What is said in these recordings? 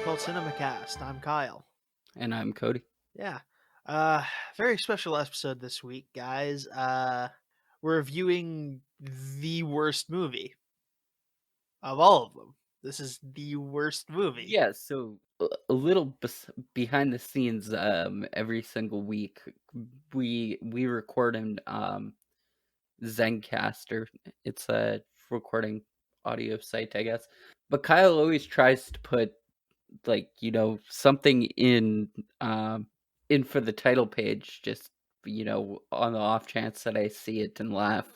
called CinemaCast. I'm Kyle. And I'm Cody. Yeah. Very special episode this week, guys. We're reviewing the worst movie of all of them. This is the worst movie. Yeah, so a little behind the scenes. Every single week we record in Zencaster. It's a recording audio site, I guess. But Kyle always tries to put something in for the title page, just on the off chance that I see it and laugh.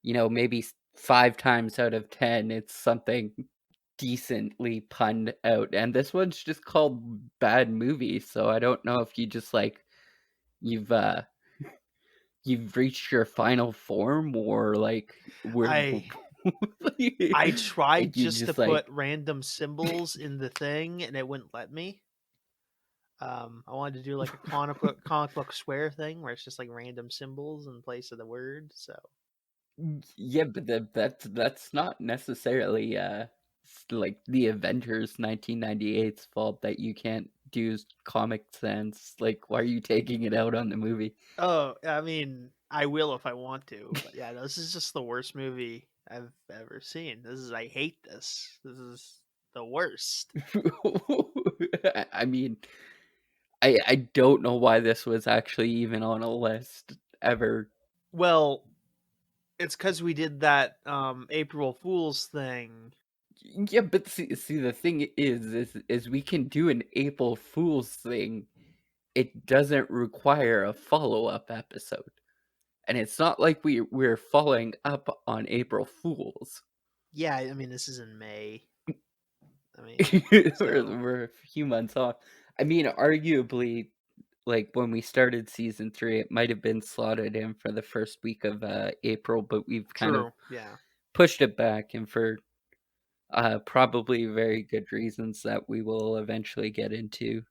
Maybe 5 times out of 10 it's something decently punned out, and this one's just called Bad Movie. So I don't know if you just you've you've reached your final form, or we're I tried you just to put random symbols in the thing, and it wouldn't let me. I wanted to do like a comic book swear thing where it's just like random symbols in place of the word. So yeah, but that's not necessarily like the Avengers 1998's fault that you can't do Comic Sans. Like, why are you taking it out on the movie? Oh, I mean, I will if I want to. But yeah, no, this is just the worst movie I've ever seen. I hate this. This is the worst. I mean, I don't know why this was actually even on a list ever. Well, it's because we did that April Fool's thing. Yeah, but see, the thing is we can do an April Fool's thing. It doesn't require a follow-up episode. And it's not like we're following up on April Fools. Yeah, I mean, this is in May. I mean, we're a few months off. I mean, arguably, like when we started season 3, it might have been slotted in for the first week of April, but we've kind of pushed it back, and for probably very good reasons that we will eventually get into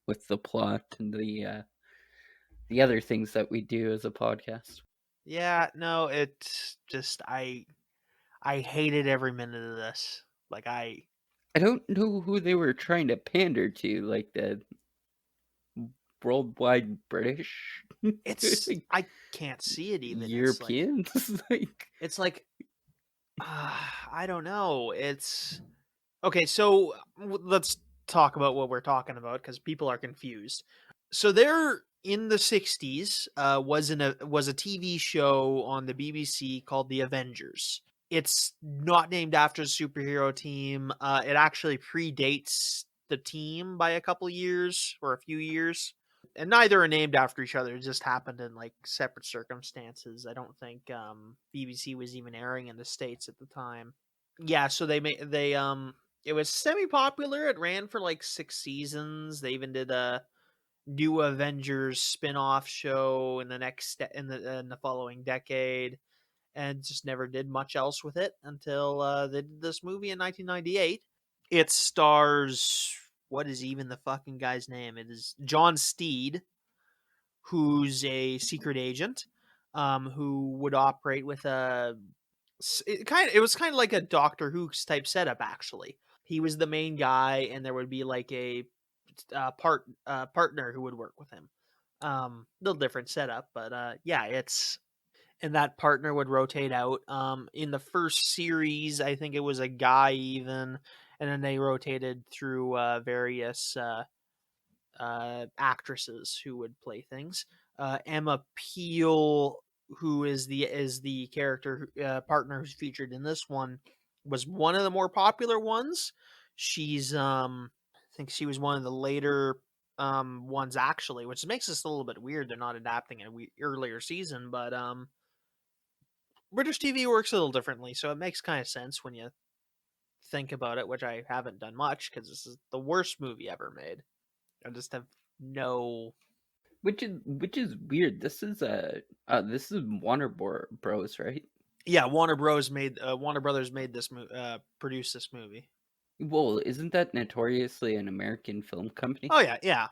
with the plot and the other things that we do as a podcast. Yeah, no, it's just I hated every minute of this. Like I don't know who they were trying to pander to, like the worldwide British. It's I can't see it even. Europeans. It's like I don't know. It's okay. So let's talk about what we're talking about because people are confused. So there in the 60s was a TV show on the BBC called The Avengers. It's not named after the superhero team. It actually predates the team by a couple years or a few years. And neither are named after each other. It just happened in like separate circumstances. I don't think BBC was even airing in the States at the time. Yeah, so it was semi-popular. It ran for like 6 seasons. They even did a new Avengers spin-off show in the following decade, and just never did much else with it until they did this movie in 1998. It stars, what is even the fucking guy's name? It is John Steed, who's a secret agent, who would operate with it was kind of like a Doctor Who type setup. Actually, he was the main guy, and there would be like a partner who would work with him. Little different setup, but yeah, and that partner would rotate out. In the first series, I think it was a guy even, and then they rotated through various actresses who would play things. Emma Peel, who is the character partner who's featured in this one, was one of the more popular ones. She's I think she was one of the later ones actually, which makes this a little bit weird. They're not adapting an earlier season, but British TV works a little differently, so it makes kind of sense when you think about it, which I haven't done much because this is the worst movie ever made. I just have no. Which is weird. This is Warner Bros, right? Yeah, Warner Brothers made this produced this movie. Well, isn't that notoriously an American film company? Oh yeah.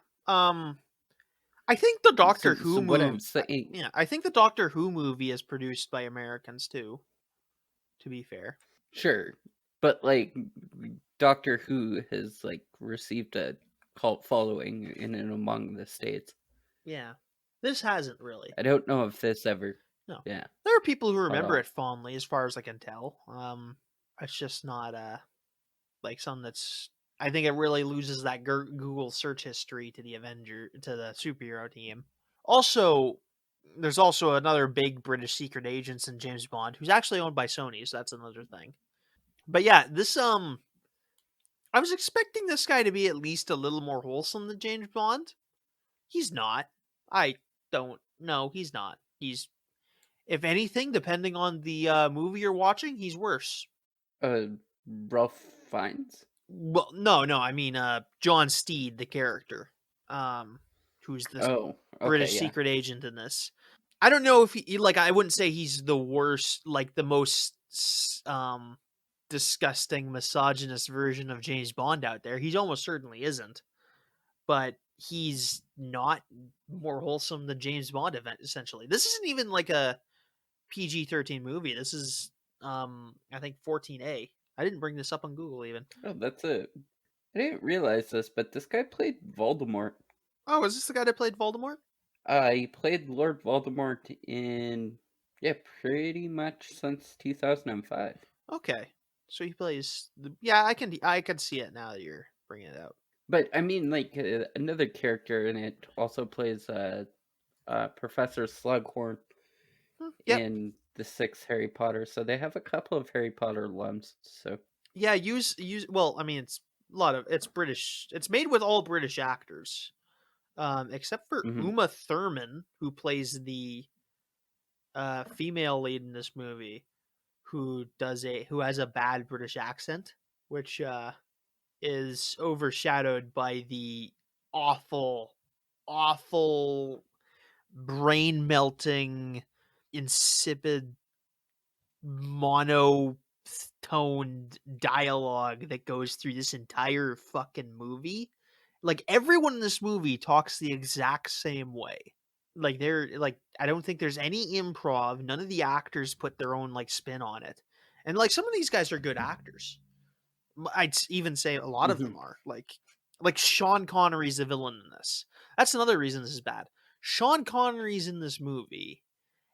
I think the Doctor Who movie. What I'm saying, yeah, I think the Doctor Who movie is produced by Americans too. To be fair, sure, but like Doctor Who has like received a cult following in and among the states. Yeah. This hasn't really. I don't know if this ever. No. Yeah, There are people who caught remember on. it fondly, as far as I can tell. It's just not like something that's. I think it really loses that Google search history to the superhero team. Also, there's also another big British secret agent in James Bond, who's actually owned by Sony, so that's another thing. But yeah, this I was expecting this guy to be at least a little more wholesome than James Bond. He's not. I don't. No, he's not. He's, if anything, depending on the movie you're watching, he's worse. Ralph Fiennes. Well, no, I mean John Steed, the character, who's this Oh, okay, British yeah. secret agent in this. I don't know if he like. I wouldn't say he's the worst, like the most disgusting, misogynist version of James Bond out there. He almost certainly isn't, but he's not more wholesome than James Bond. Essentially, this isn't even like a PG-13 movie. This is, I think 14A. I didn't bring this up on Google even. Oh, that's it. I didn't realize this, but this guy played Voldemort. Oh, is this the guy that played Voldemort? He played Lord Voldemort in, yeah, pretty much since 2005. Okay, so he plays. Yeah, I can see it now that you're bringing it out. But I mean, like another character in it also plays Professor Slughorn Yep. in the sixth Harry Potter. So they have a couple of Harry Potter alums. So Yeah, use. Well, I mean, it's a lot of it's British. It's made with all British actors, except for mhm. Uma Thurman, who plays the female lead in this movie, who has a bad British accent, which is overshadowed by the awful, awful, brain melting, insipid, monotoned dialogue that goes through this entire fucking movie. Like everyone in this movie talks the exact same way. Like they're like, I don't think there's any improv. None of the actors put their own like spin on it. And like some of these guys are good actors. I'd even say a lot of them Mhm. are. Like Sean Connery's the villain in this. That's another reason this is bad. Sean Connery's in this movie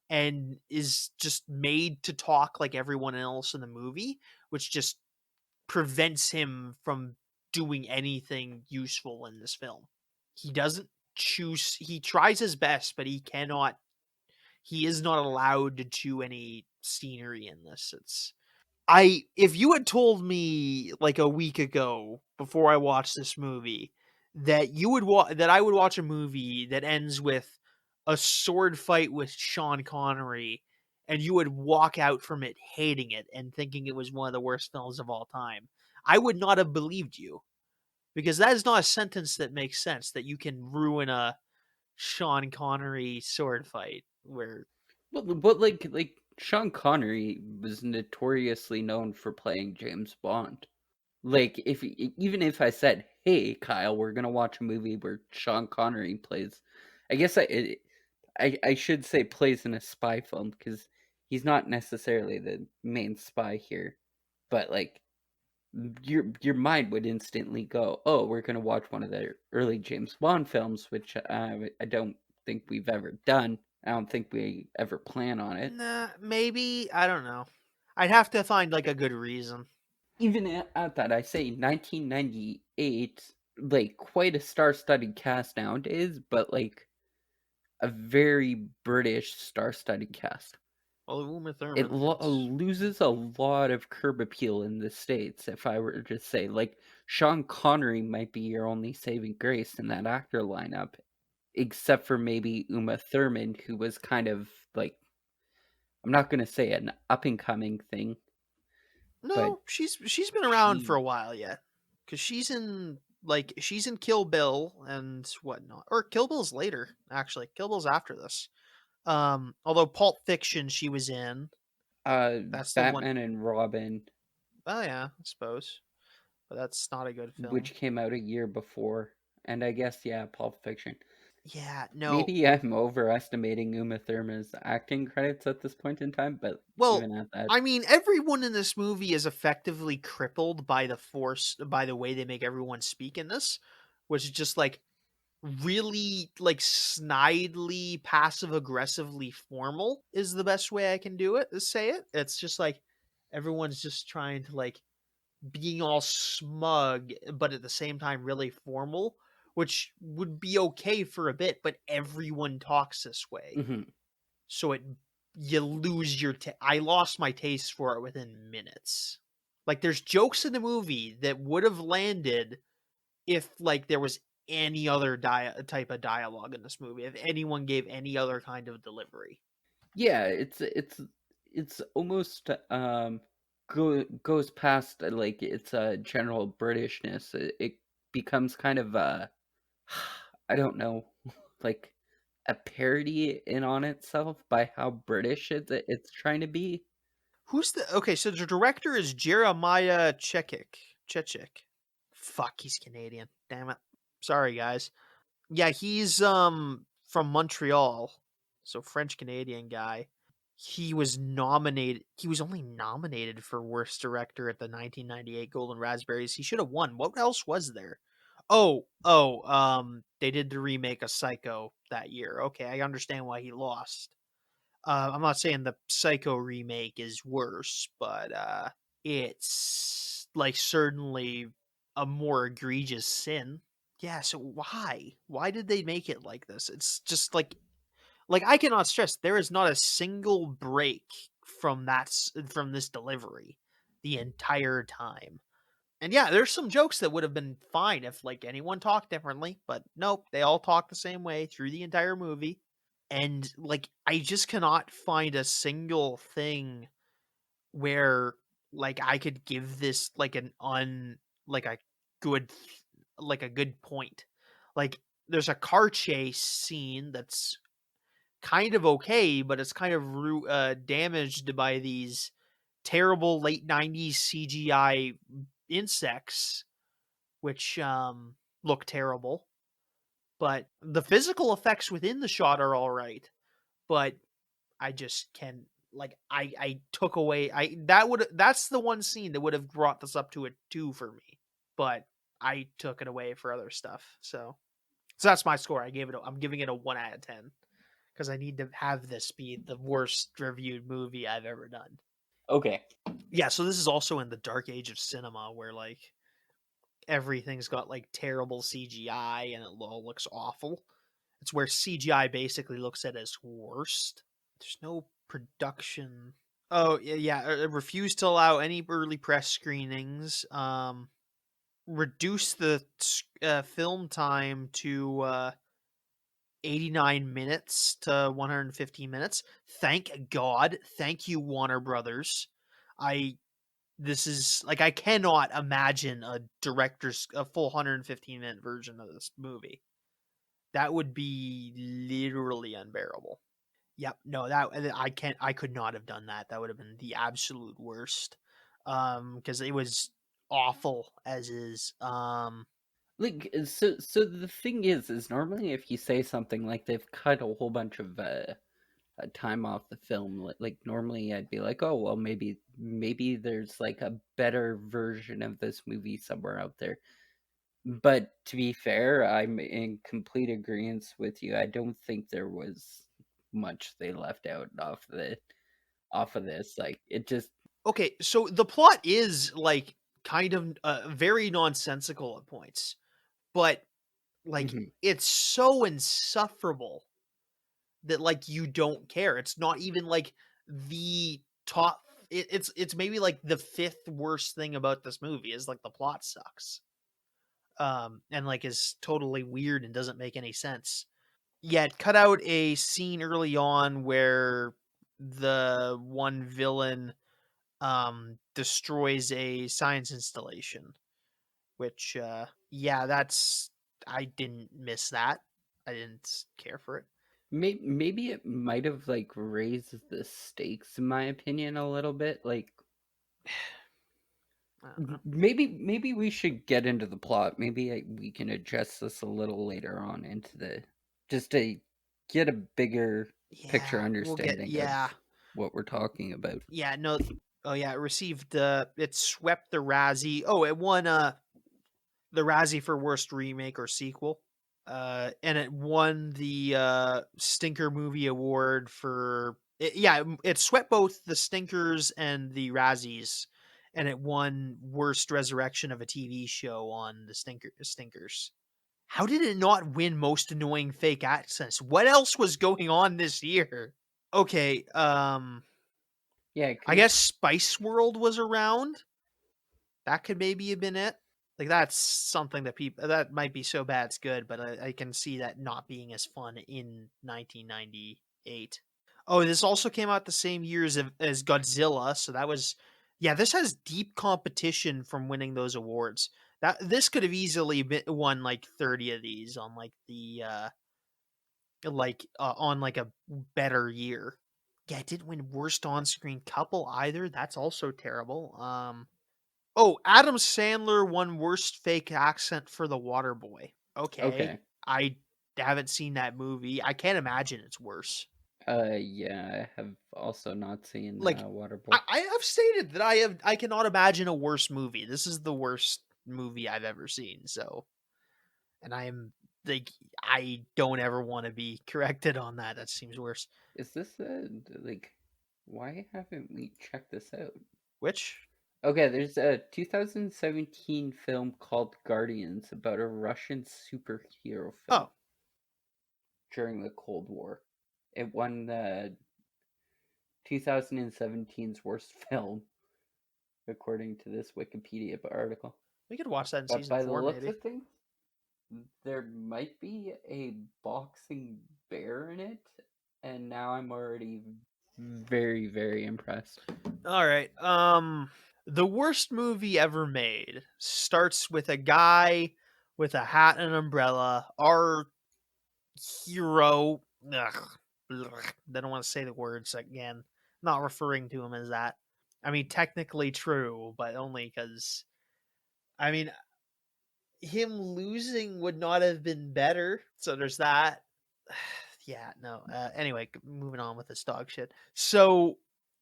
and is just made to talk like everyone else in the movie, which just prevents him from doing anything useful in this film. He doesn't choose, he tries his best, but he is not allowed to chew any scenery in this. If you had told me like a week ago before I watched this movie that that I would watch a movie that ends with a sword fight with Sean Connery and you would walk out from it hating it and thinking it was one of the worst films of all time, I would not have believed you, because that is not a sentence that makes sense, that you can ruin a Sean Connery sword fight where. But like Sean Connery was notoriously known for playing James Bond. Like even if I said, "Hey, Kyle, we're gonna watch a movie where Sean Connery plays," I guess I should say plays in a spy film because he's not necessarily the main spy here, but like your mind would instantly go, "Oh, we're gonna watch one of the early James Bond films," which I don't think we've ever done. I don't think we ever plan on it. Nah, maybe, I don't know. I'd have to find like a good reason. Even at that, I say 1998, like quite a star-studded cast nowadays, but like a very British star-studded cast. Well, Uma It Thurman, loses a lot of curb appeal in the States, if I were to say. Like, Sean Connery might be your only saving grace in that actor lineup, except for maybe Uma Thurman, who was kind of like, I'm not going to say an up-and-coming thing, but no, she's been around for she, a while yet, because she's in Kill Bill and whatnot, or Kill Bill's later, actually. Kill Bill's after this. Although Pulp Fiction she was in. That's the one. Batman and Robin, Oh yeah, I suppose, but that's not a good film. which came out a year before, and I guess, yeah, Pulp Fiction. Yeah, no. Maybe I'm overestimating Uma Thurman's acting credits at this point in time, but Well, even at that. I mean, everyone in this movie is effectively crippled by the way they make everyone speak in this, which is just like really like snidely passive aggressively formal is the best way I can do it, say it. It's just like everyone's just trying to like being all smug, but at the same time really formal, which would be okay for a bit, but everyone talks this way. Mhm. So you lose I lost my taste for it within minutes. Like there's jokes in the movie that would have landed if like there was any other type of dialogue in this movie, if anyone gave any other kind of delivery. Yeah, it's almost goes past like its general Britishness. It becomes kind of I don't know, like a parody in on itself by how British it's trying to be. Who's the okay? So the director is Jeremiah Chechik. Fuck, he's Canadian. Damn it. Sorry, guys. Yeah, he's from Montreal, so French Canadian guy. He was nominated. He was only nominated for worst director at the 1998 Golden Raspberries. He should have won. What else was there? They did the remake of Psycho that year. Okay, I understand why he lost. I'm not saying the Psycho remake is worse, but it's like certainly a more egregious sin. Yeah, so why? Why did they make it like this? It's just like I cannot stress there is not a single break from from this delivery the entire time. And yeah, there's some jokes that would have been fine if like anyone talked differently, but nope, they all talk the same way through the entire movie. And like I just cannot find a single thing where like I could give this like like a good like a good point. Like there's a car chase scene that's kind of okay, but it's kind of damaged by these terrible late 90s CGI insects which look terrible. But the physical effects within the shot are all right. But I just can like I took away I that would that's the one scene that would have brought this up to a 2 for me. But I took it away for other stuff. So that's my score. I'm giving it a 1 out of 10 because I need to have this be the worst reviewed movie I've ever done. Okay. Yeah, so this is also in the dark age of cinema where like everything's got like terrible CGI and it all looks awful. It's where CGI basically looks at as worst. There's no production. Oh yeah, refused to allow any early press screenings. Reduce the film time to 89 minutes to 115 minutes. Thank God. Thank you, Warner Brothers. I This is like I cannot imagine a full 115-minute version of this movie. That would be literally unbearable. Yep, no, that I could not have done that. That would have been the absolute worst. Because it was awful as is. Like so the thing is normally if you say something like they've cut a whole bunch of time off the film, like normally I'd be like, oh well, maybe there's like a better version of this movie somewhere out there. But to be fair, I'm in complete agreement with you. I don't think there was much they left out off of this. Like it just. Okay, so the plot is like kind of very nonsensical at points, but like Mhm. it's so insufferable that like you don't care. It's not even like the top. It's maybe like the fifth worst thing about this movie is like the plot sucks. And like is totally weird and doesn't make any sense. Yet cut out a scene early on where the one villain destroys a science installation, which yeah, that's I didn't miss that. I didn't care for it. Maybe it might have like raised the stakes in my opinion a little bit. Like I don't know. maybe we should get into the plot. Maybe we can address this a little later on into the just to get a bigger picture Yeah, we'll get understanding of yeah. what we're talking about. Yeah, no. Oh yeah, it received it swept the Razzie. Oh, it won the Razzie for worst remake or sequel. And it won the Stinker Movie Award for it swept both the Stinkers and the Razzies, and it won worst resurrection of a TV show on the Stinkers. How did it not win most annoying fake accents? What else was going on this year? Okay, Yeah, I because guess Spice World was around. That could maybe have been it. Like that's something that people that might be so bad it's good, but I can see that not being as fun in 1998. Oh, this also came out the same year as Godzilla, so that was yeah. This has deep competition from winning those awards. That this could have easily won like 30 of these on like the on like a better year. Yeah, it didn't win worst on-screen couple either. That's also terrible. Oh, Adam Sandler won worst fake accent for The Waterboy. Okay. okay. I haven't seen that movie. I can't imagine it's worse. Yeah, I have also not seen Like Waterboy. I have stated that I cannot imagine a worse movie. This is the worst movie I've ever seen. So, and I am like I don't ever want to be corrected on that. That seems worse. Is this like? Why haven't we checked this out? Which Okay, there's a 2017 film called Guardians about a Russian superhero film oh, during the Cold War. It won the 2017's worst film, according to this Wikipedia article. we could watch that in But season by the 4 looks maybe. of things, there might be a boxing bear in it, and now I'm already very, very impressed. All right. The worst movie ever made starts with a guy with a hat and an umbrella. Our hero. Ugh, ugh, I don't want to say the words again. Not referring to him as that. I mean, technically true, but only because. I mean, him losing would not have been better. So there's that. Yeah, no. Anyway, moving on with this dog shit. So,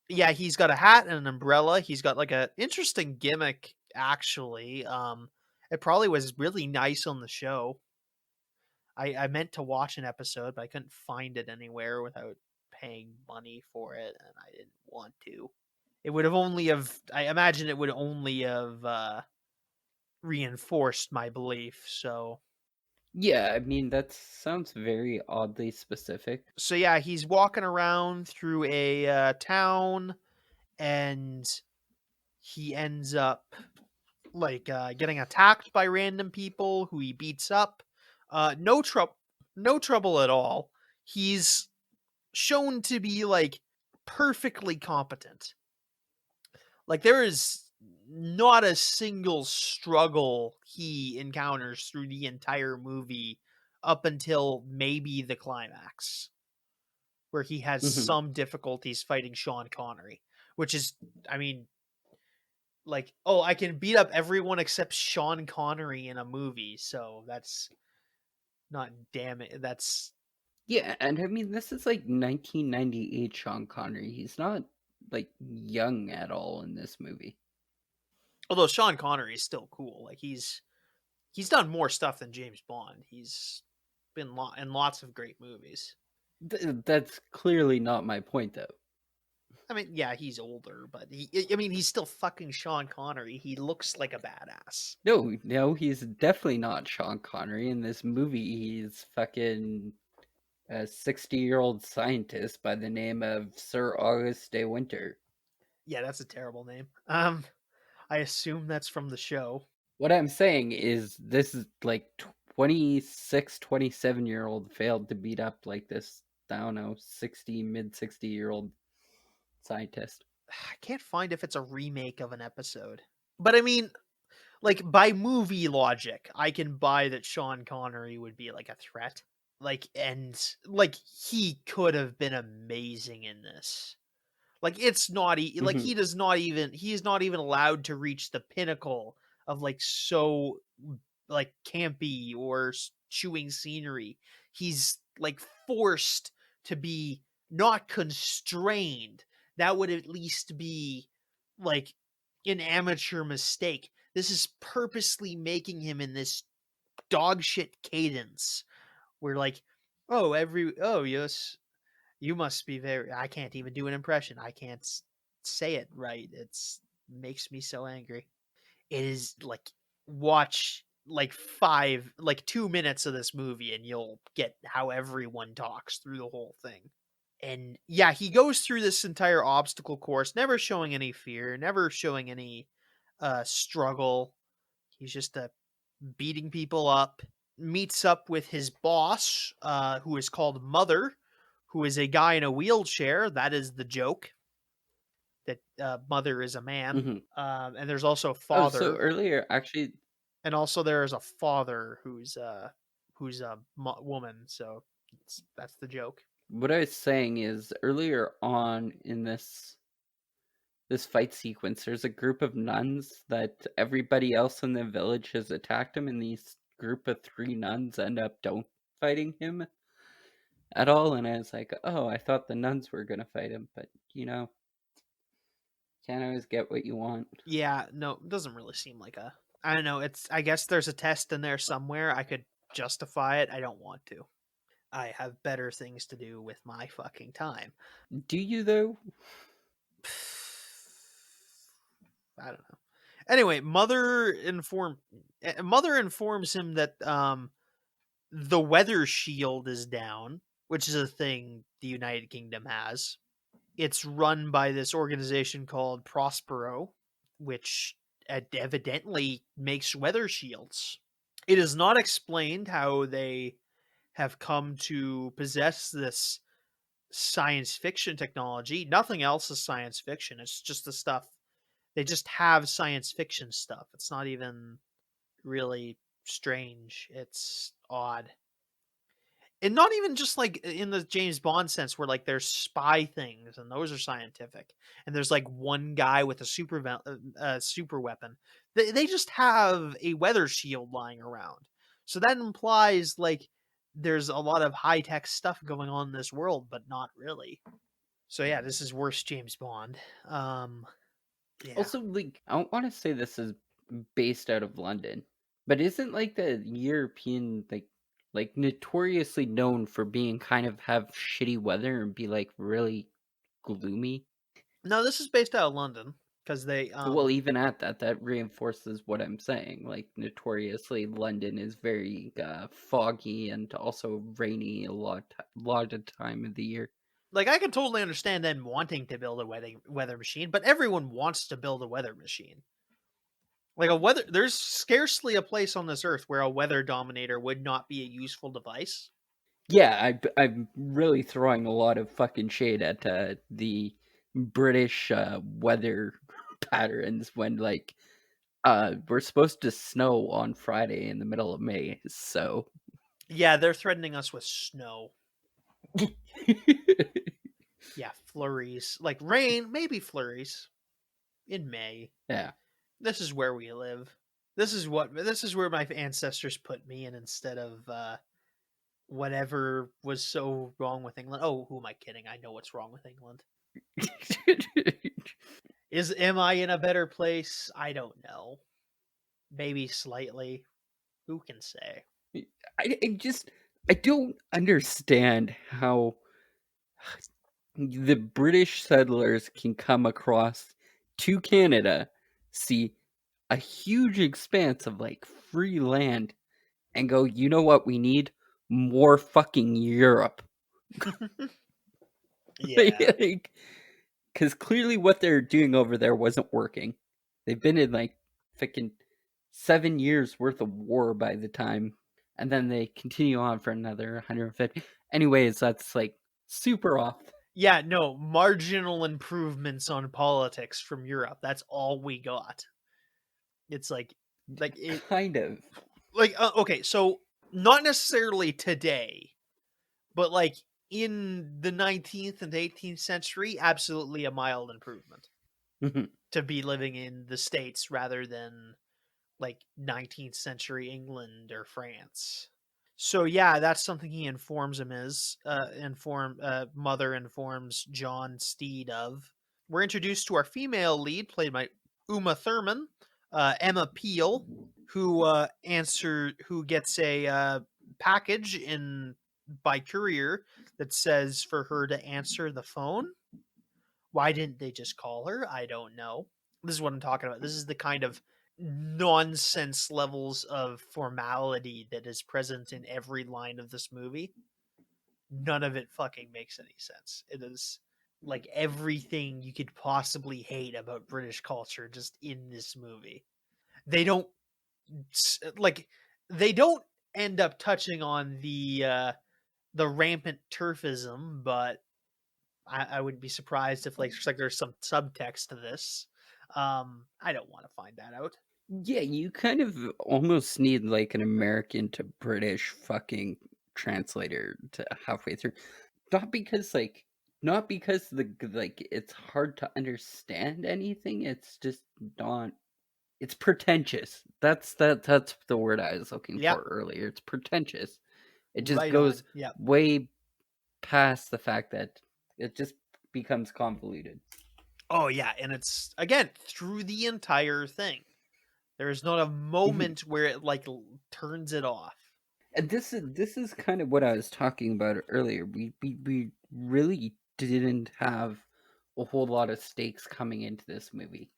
yeah, he's got a hat and an umbrella. He's got like a interesting gimmick, actually. It probably was really nice on the show. I meant to watch an episode, but I couldn't find it anywhere without paying money for it, and I didn't want to. It would have only have. I imagine it would only have reinforced my belief. Yeah, I mean, that sounds very oddly specific. So yeah, he's walking around through a town, and he ends up like getting attacked by random people who he beats up. No trouble, no trouble at all. He's shown to be like perfectly competent. Like there is not a single struggle he encounters through the entire movie up until maybe the climax, where he has Mhm. some difficulties fighting Sean Connery, which is, I mean, like, oh, I can beat up everyone except Sean Connery in a movie, so that's not damn it. That's Yeah, and I mean, this is like 1998 Sean Connery. He's not like young at all in this movie. although Sean Connery is still cool. Like he's done more stuff than James Bond. He's been in lots of great movies. That's clearly not my point, though. I mean, yeah, he's older, but I mean, he's still fucking Sean Connery. He looks like a badass. No, no, he's definitely not Sean Connery. In this movie, he's fucking a 60-year-old scientist by the name of Sir Auguste Winter. Yeah, that's a terrible name. I assume that's from the show. What I'm saying is this is like 26, 27-year-old failed to beat up like this, I don't know, 60, mid 60-year-old scientist. I can't find if it's a remake of an episode. But I mean, like by movie logic, I can buy that Sean Connery would be like a threat. Like and like he could have been amazing in this. Like it's not like Mhm. he is not even allowed to reach the pinnacle of like so like campy or chewing scenery. He's like forced to be not constrained. That would at least be like an amateur mistake. This is purposely making him in this dog shit cadence where like, oh yes, you must be very, I can't even do an impression. I can't say it right. It's makes me so angry. It is like, watch like 2 minutes of this movie and you'll get how everyone talks through the whole thing. And yeah, he goes through this entire obstacle course, never showing any fear, never showing any struggle. He's just beating people up. Meets up with his boss, who is called Mother, who is a guy in a wheelchair. That is the joke. That Mother is a man. Mhm. And there's also Oh, so Father, earlier, actually, and also there is a father who's a woman. So that's the joke. what I was saying is earlier on in this fight sequence, there's a group of nuns that everybody else in the village has attacked him, and these group of 3 nuns end up don't fighting him at all. And I was like, oh, I thought the nuns were gonna fight him, but can't always get what you want. Yeah, no, it doesn't really seem like a. I don't know. I guess there's a test in there somewhere. I could justify it. I don't want to. I have better things to do with my fucking time. Do you though? I don't know. Anyway, Mother informs him that the weather shield is down, which is a thing the United Kingdom has. It's run by this organization called Prospero, which evidently makes weather shields. It is not explained how they have come to possess this science fiction technology. Nothing else is science fiction. It's just the stuff. They just have science fiction stuff. It's not even really strange. It's odd. And not even just like in the James Bond sense where like there's spy things and those are scientific. And there's like one guy with a super weapon. They just have a weather shield lying around. So that implies like there's a lot of high-tech stuff going on in this world, but not really. So yeah, this is worse James Bond. Yeah. Also, like, I don't want to say this is based out of London, but isn't like the European like notoriously known for being kind of have shitty weather and be like really gloomy? No, this is based out of London because they Well, even at that, that reinforces what I'm saying. Like, notoriously, London is very foggy and also rainy a lot of time of the year. like I can totally understand them wanting to build a weather machine, but everyone wants to build a weather machine. Like there's scarcely a place on this earth where a weather dominator would not be a useful device. Yeah, I'm really throwing a lot of fucking shade at the British weather patterns when like we're supposed to snow on Friday in the middle of May, so Yeah, they're threatening us with snow. Yeah, flurries. Like rain, maybe flurries in May. yeah. This is where we live. This is where my ancestors put me in instead of whatever was so wrong with England. Oh, who am I kidding? I know what's wrong with England. Am I in a better place? I don't know. Maybe slightly. Who can say? I don't understand how the British settlers can come across to Canada, see a huge expanse of like free land, and go, you know what we need? More fucking Europe. Yeah. Like, because clearly what they're doing over there wasn't working. They've been in like fucking 7 years worth of war by the time, and then they continue on for another 150. Anyways, that's like super off. Yeah, no, marginal improvements on politics from Europe. That's all we got. It's like it Kind of. like okay, so not necessarily today, but like in the 19th and 18th century, absolutely a mild improvement to be living in the States rather than like 19th century England or France. So yeah, that's something he informs him mother informs John Steed of. We're introduced to our female lead, played by Uma Thurman, Emma Peel, who gets a package in by courier that says for her to answer the phone. Why didn't they just call her? I don't know. This is what I'm talking about. This is the kind of nonsense levels of formality that is present in every line of this movie. None of it fucking makes any sense. It is like everything you could possibly hate about British culture just in this movie. They don't like they don't end up touching on the rampant turfism, but I wouldn't be surprised if there's some subtext to this. I don't want to find that out. Yeah, you kind of almost need like an American to British fucking translator to halfway through. Not because it's hard to understand anything. It's just not. It's pretentious. That's the word I was looking Yeah, for earlier. It's pretentious. It just right goes on. Yeah. way past the fact that it just becomes convoluted. Oh yeah, and it's again through the entire thing. There is not a Mhm. moment where it turns it off. And this is kind of what I was talking about earlier. We really didn't have a whole lot of stakes coming into this movie.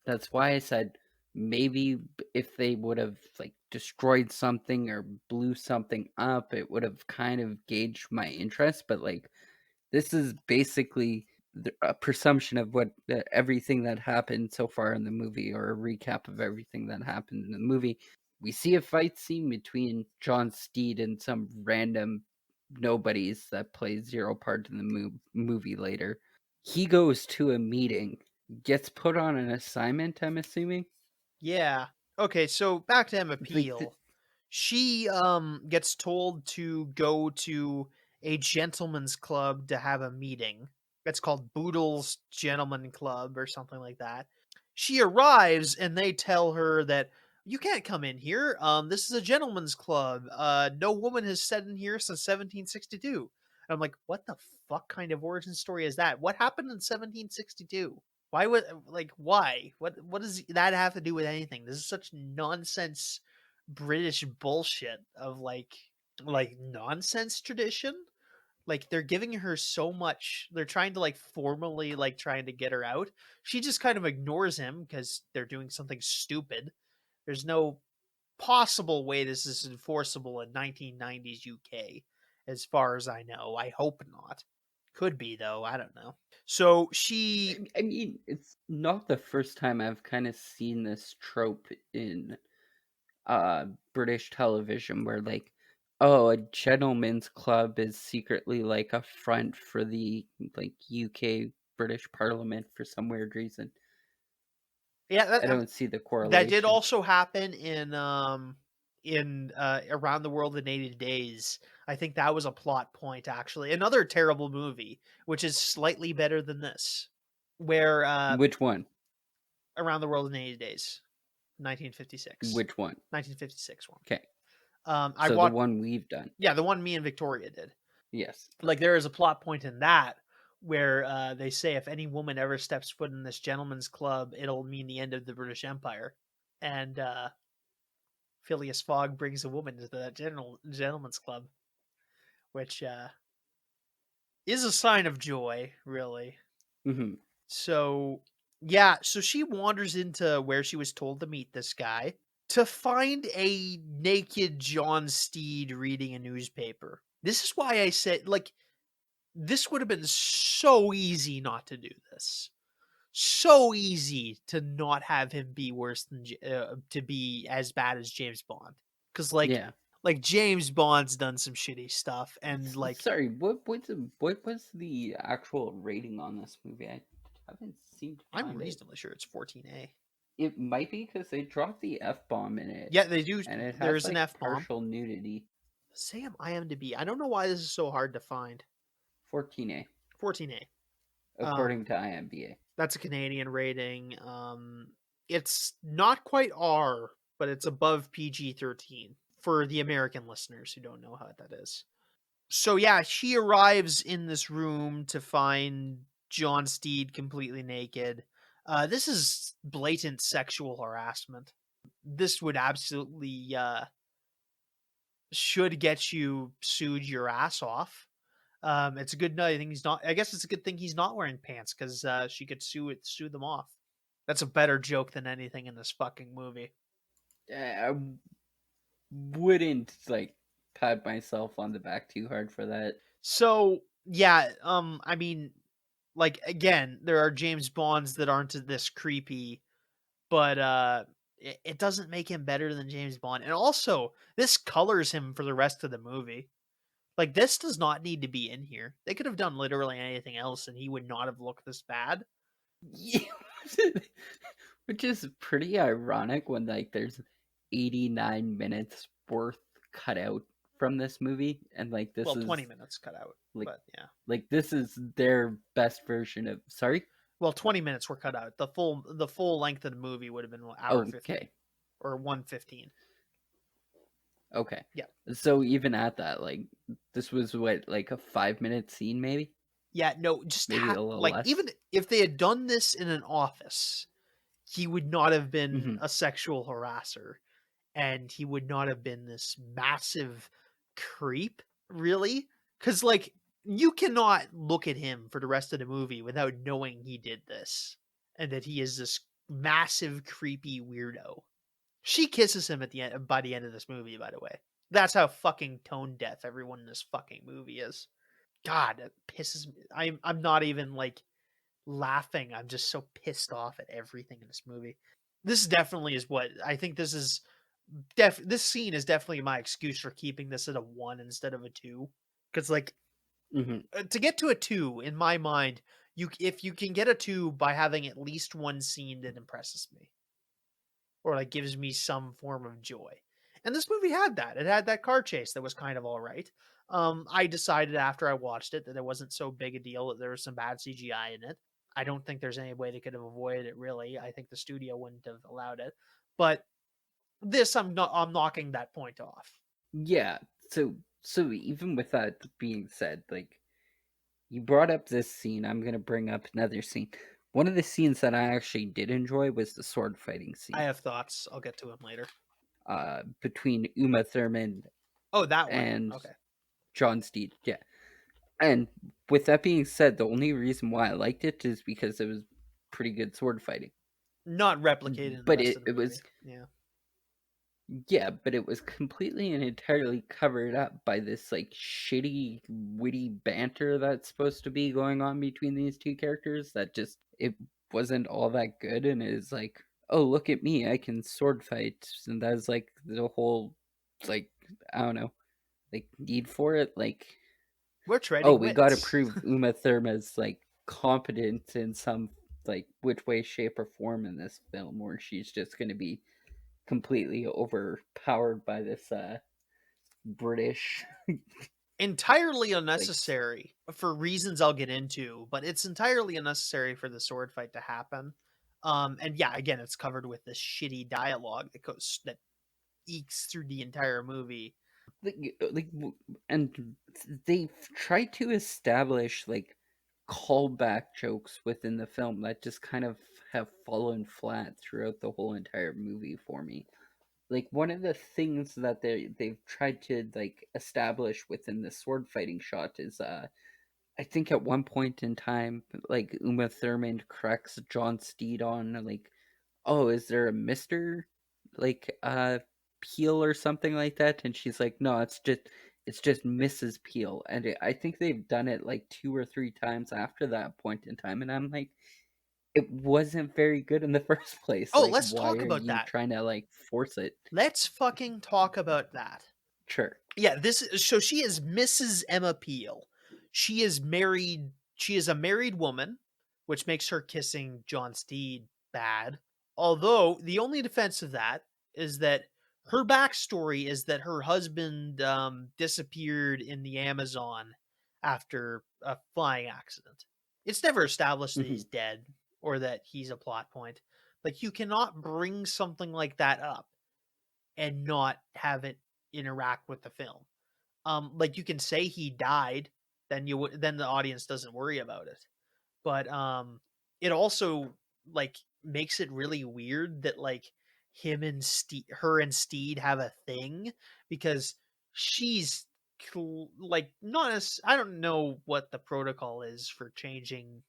That's why I said maybe if they would have like destroyed something or blew something up, it would have kind of gauged my interest. But like this is basically a presumption of what everything that happened so far in the movie, or a recap of everything that happened in the movie. We see a fight scene between John Steed and some random nobodies that play zero part in the movie later. He goes to a meeting, gets put on an assignment, I'm assuming. Yeah. Okay, so back to Emma Like, Peel. She gets told to go to a gentleman's club to have a meeting. It's called Boodle's Gentleman Club or something like that. She arrives and they tell her that you can't come in here. This is a gentleman's club. No woman has sat in here since 1762. And I'm like, what the fuck kind of origin story is that? What happened in 1762? Why would why? What does that have to do with anything? This is such nonsense British bullshit of nonsense tradition. Like they're giving her so much. They're trying to formally trying to get her out. She just kind of ignores him because they're doing something stupid. There's no possible way this is enforceable in 1990s UK, as far as I know. I hope not. Could be though. I don't know. So she I mean, it's not the first time I've kind of seen this trope in British television where like, oh, a gentleman's club is secretly like a front for the like UK British Parliament for some weird reason. yeah, I don't see the that did correlation. also happen in Around the World in 80 Days. I think that was a plot point actually. Another terrible movie, which is slightly better than this, where Which one? Around the World in 80 Days, 1956. Which one? 1956 one. Okay. I So the watched one we've done. yeah, the one me and Victoria did. Yes. Like there is a plot point in that where they say if any woman ever steps foot in this gentleman's club, it'll mean the end of the British Empire. And Phileas Fogg brings a woman to the gentleman's club, which is a sign of joy, really. Hmm. So, yeah, so she wanders into where she was told to meet this guy to find a naked John Steed reading a newspaper. This is why I said, this would have been so easy not to do this. So easy to not have him be worse than to be as bad as James Bond, because Yeah. James Bond's done some shitty stuff, and Sorry, what was the actual rating on this movie? I haven't seemed to I'm find it. reasonably sure it's 14A. It might be because they dropped the F bomb in it, Yeah, they do. and it has There's an like F bomb. partial nudity. Sam IMDb. I don't know why this is so hard to find. 14A, 14A. according to IMDb. That's a Canadian rating. It's not quite R, but it's above PG-13. for the American listeners who don't know how that is. So yeah, she arrives in this room to find John Steed completely naked. This is blatant sexual harassment. This would absolutely should get you sued your ass off. It's a good night. I think he's not. I guess it's a good thing he's not wearing pants because she could sue them off. That's a better joke than anything in this fucking movie. I wouldn't like pat myself on the back too hard for that. So yeah, I mean, like again, there are James Bonds that aren't this creepy, but it doesn't make him better than James Bond. And also, this colors him for the rest of the movie. Like this does not need to be in here. They could have done literally anything else, and he would not have looked this bad. Yeah. Which is pretty ironic when like there's 89 minutes worth cut out from this movie, and like this is 20 minutes cut out, like, but yeah. Like this is their best version of. Sorry. Well, 20 minutes were cut out. The full length of the movie would have been an hour 15 or 1:15. Okay. Yeah. So even at that, like this was what, like a 5-minute scene, maybe. Yeah. No, just maybe a little like less. even if they had done this in an office, he would not have been Mhm. a sexual harasser, and he would not have been this massive creep, really, because like you cannot look at him for the rest of the movie without knowing he did this and that he is this massive creepy weirdo. She kisses him at the end by the end of this movie, by the way. That's how fucking tone deaf everyone in this fucking movie is. God, it pisses me. I'm not even like laughing. I'm just so pissed off at everything in this movie. This definitely is what I think this is. This scene is definitely my excuse for keeping this at a 1 instead of a 2. Because like to get to a 2 in my mind, if you can get a 2 by having at least one scene that impresses me or like gives me some form of joy. And this movie had that. It had that car chase that was kind of all right. I decided after I watched it that it wasn't so big a deal, that there was some bad CGI in it. I don't think there's any way they could have avoided it, really. I think the studio wouldn't have allowed it. But this, I'm knocking that point off. Yeah. So even with that being said, like you brought up this scene, I'm gonna bring up another scene. One of the scenes that I actually did enjoy was the sword fighting scene. I have thoughts. I'll get to them later. Between Uma Thurman. Oh, that one. And okay. John Steed. Yeah. And with that being said, the only reason why I liked it is because it was pretty good sword fighting. Not replicated in but the rest of the movie. was yeah. Yeah, but it was completely and entirely covered up by this like shitty, witty banter that's supposed to be going on between these two characters that just it wasn't all that good, and is like, oh, look at me, I can sword fight, and that's like the whole like I don't know, like need for it, like we're trading. Oh, we got to prove Uma Thurman's like competent in some like which way, shape, or form in this film, or she's just going to be completely overpowered by this British. Entirely unnecessary for reasons I'll get into, but it's entirely unnecessary for the sword fight to happen. And yeah, again, it's covered with this shitty dialogue that ekes through the entire movie. And they've tried to establish like callback jokes within the film that just kind of have fallen flat throughout the whole entire movie for me. Like one of the things that they've tried to like establish within the sword fighting shot is I think at one point in time, like Uma Thurman corrects John Steed on like, oh, is there a Mr. like Peel or something like that? And she's like, no, it's just Mrs. Peel. And I think they've done it like 2 or 3 times after that point in time, and I'm like, it wasn't very good in the first place. Oh, like, let's why talk are about you that. Trying to like force it. Let's fucking talk about that. Sure. Yeah, so she is Mrs. Emma Peel. She is married. She is a married woman, which makes her kissing John Steed bad. Although the only defense of that is that her backstory is that her husband disappeared in the Amazon after a flying accident. It's never established that he's dead or that he's a plot point. Like, you cannot bring something like that up and not have it interact with the film. Like you can say he died, then then the audience doesn't worry about it. But it also like makes it really weird that like her and Steed have a thing, because she's like not as, I don't know what the protocol is for changing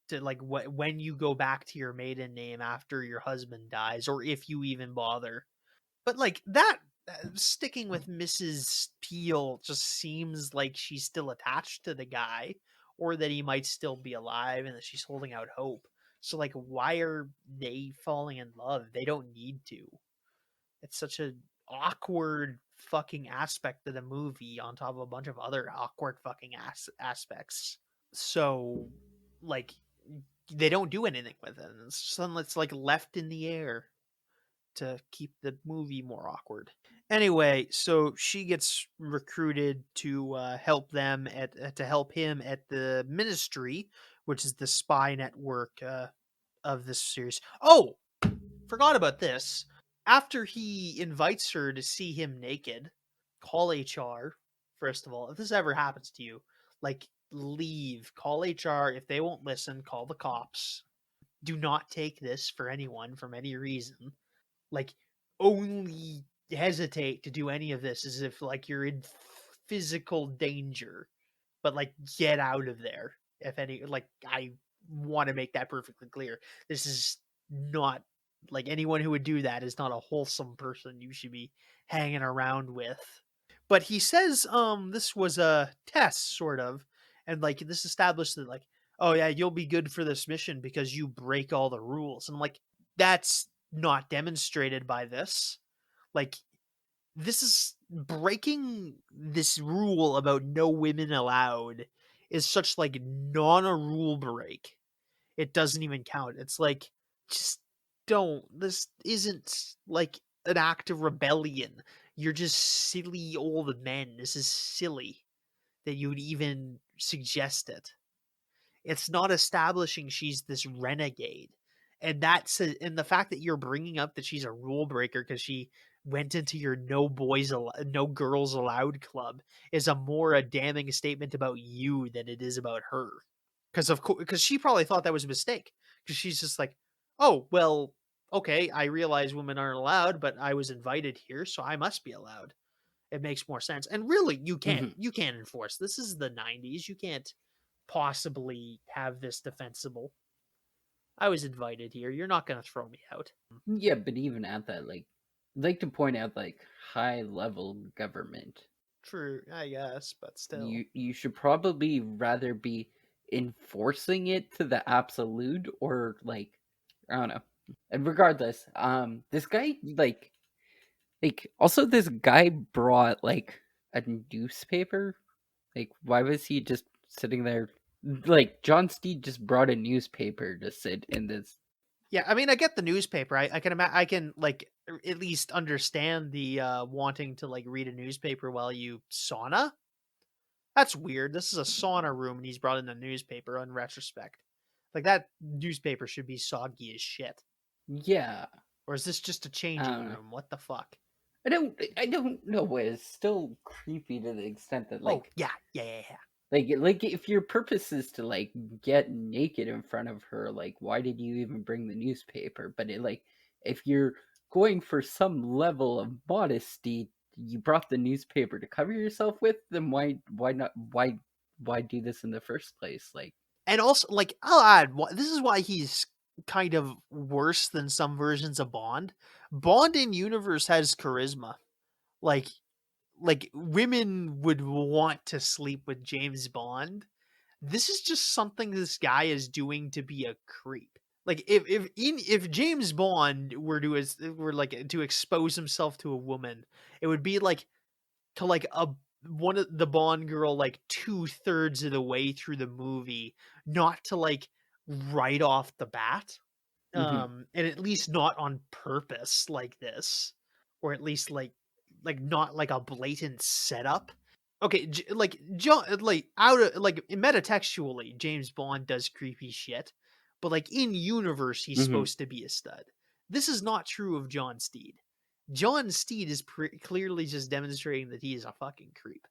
to like when you go back to your maiden name after your husband dies, or if you even bother. But like that, sticking with Mrs. Peel just seems like she's still attached to the guy, or that he might still be alive and that she's holding out hope. So like, why are they falling in love? They don't need to. It's such a awkward fucking aspect of the movie on top of a bunch of other awkward fucking aspects. So like, they don't do anything with it. It's something that's like left in the air to keep the movie more awkward. Anyway, so she gets recruited to help them to help him at the Ministry, which is the spy network of this series. Oh, forgot about this. After he invites her to see him naked, call HR. First of all, if this ever happens to you, like leave, call HR. If they won't listen, call the cops. Do not take this for anyone from any reason. Like, only hesitate to do any of this as if like you're in physical danger, but like get out of there. If any, like, I want to make that perfectly clear. This is not like, anyone who would do that is not a wholesome person you should be hanging around with. But he says this was a test, sort of, and like this established that like, oh yeah, you'll be good for this mission because you break all the rules. And I'm like, that's not demonstrated by this. Like, this is breaking this rule about no women allowed is such like non a rule break. It doesn't even count. It's like, just don't. This isn't like an act of rebellion. You're just silly old men. This is silly that you would even suggest it. It's not establishing she's this renegade. And and the fact that you're bringing up that she's a rule breaker because she went into your no girls allowed club is a damning statement about you than it is about her. Because she probably thought that was a mistake, because she's just like, oh well, okay, I realize women aren't allowed, but I was invited here, so I must be allowed. It makes more sense. And really, you can't enforce this. Is the 90s. You can't possibly have this defensible. I was invited here. You're not going to throw me out. Yeah, but even at that, like, I'd like to point out, like, high level government. True, I guess, but still. You should probably rather be enforcing it to the absolute, or like, I don't know. And regardless, this guy like also this guy brought like a newspaper. Like, why was he just sitting there? Like, John Steed just brought a newspaper to sit in this. Yeah, I mean, I get the newspaper. I can like at least understand the wanting to like read a newspaper while you sauna. That's weird. This is a sauna room and he's brought in a newspaper in retrospect. Like, that newspaper should be soggy as shit. Yeah. Or is this just a changing room? What the fuck? I don't know. It's still creepy to the extent that, like, yeah. Like if your purpose is to like get naked in front of her, like, why did you even bring the newspaper? But like, if you're going for some level of modesty, you brought the newspaper to cover yourself with, then why do this in the first place? Like, and also, like, I'll add, this is why he's kind of worse than some versions of Bond. Bond in universe has charisma. Like women would want to sleep with James Bond. This is just something this guy is doing to be a creep. Like, if James Bond were to expose himself to a woman, it would be like to like one of the Bond girl like 2/3 of the way through the movie, not to like right off the bat. And at least not on purpose like this, or at least like not like a blatant setup. Okay, like John, like out of like metatextually, James Bond does creepy shit, but like in universe, he's supposed to be a stud. This is not true of John Steed. John Steed is clearly just demonstrating that he is a fucking creep.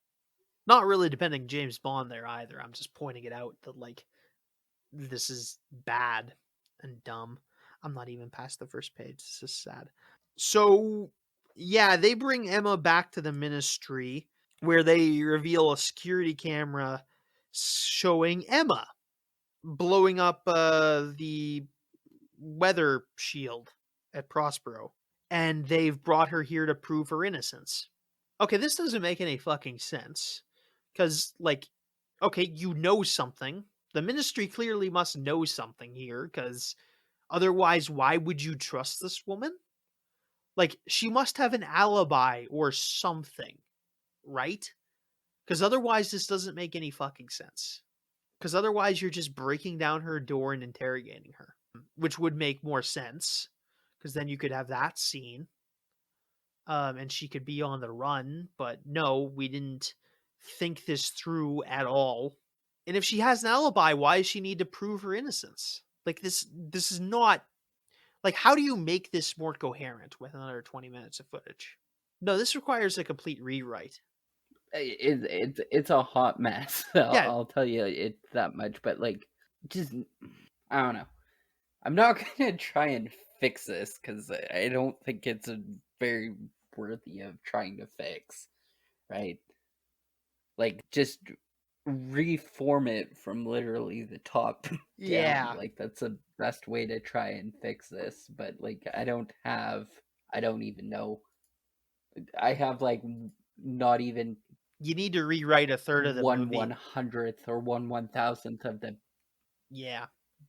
Not really depending James Bond there either. I'm just pointing it out that, like, this is bad and dumb. I'm not even past the first page. This is sad. So, yeah, they bring Emma back to the Ministry, where they reveal a security camera showing Emma blowing up the weather shield at Prospero. And they've brought her here to prove her innocence. Okay, this doesn't make any fucking sense. Because, like, okay, you know something. The Ministry clearly must know something here, because otherwise, why would you trust this woman? Like, she must have an alibi or something, right? Because otherwise, this doesn't make any fucking sense. Because otherwise, you're just breaking down her door and interrogating her, which would make more sense. Because then you could have that scene, and she could be on the run. But no, we didn't think this through at all. And if she has an alibi, why does she need to prove her innocence? Like, this is not, like, how do you make this more coherent with another 20 minutes of footage? No, this requires a complete rewrite. It's a hot mess. Yeah. I'll tell you it that much. But like, just I don't know. I'm not gonna try and fix this because I don't think it's very worthy of trying to fix. Right? Like, just reform it from literally the top Yeah. down. Like, that's the best way to try and fix this. But like, I don't even know. I have like not even You need to rewrite a third of the movie. 1/100th or 1/1000th of the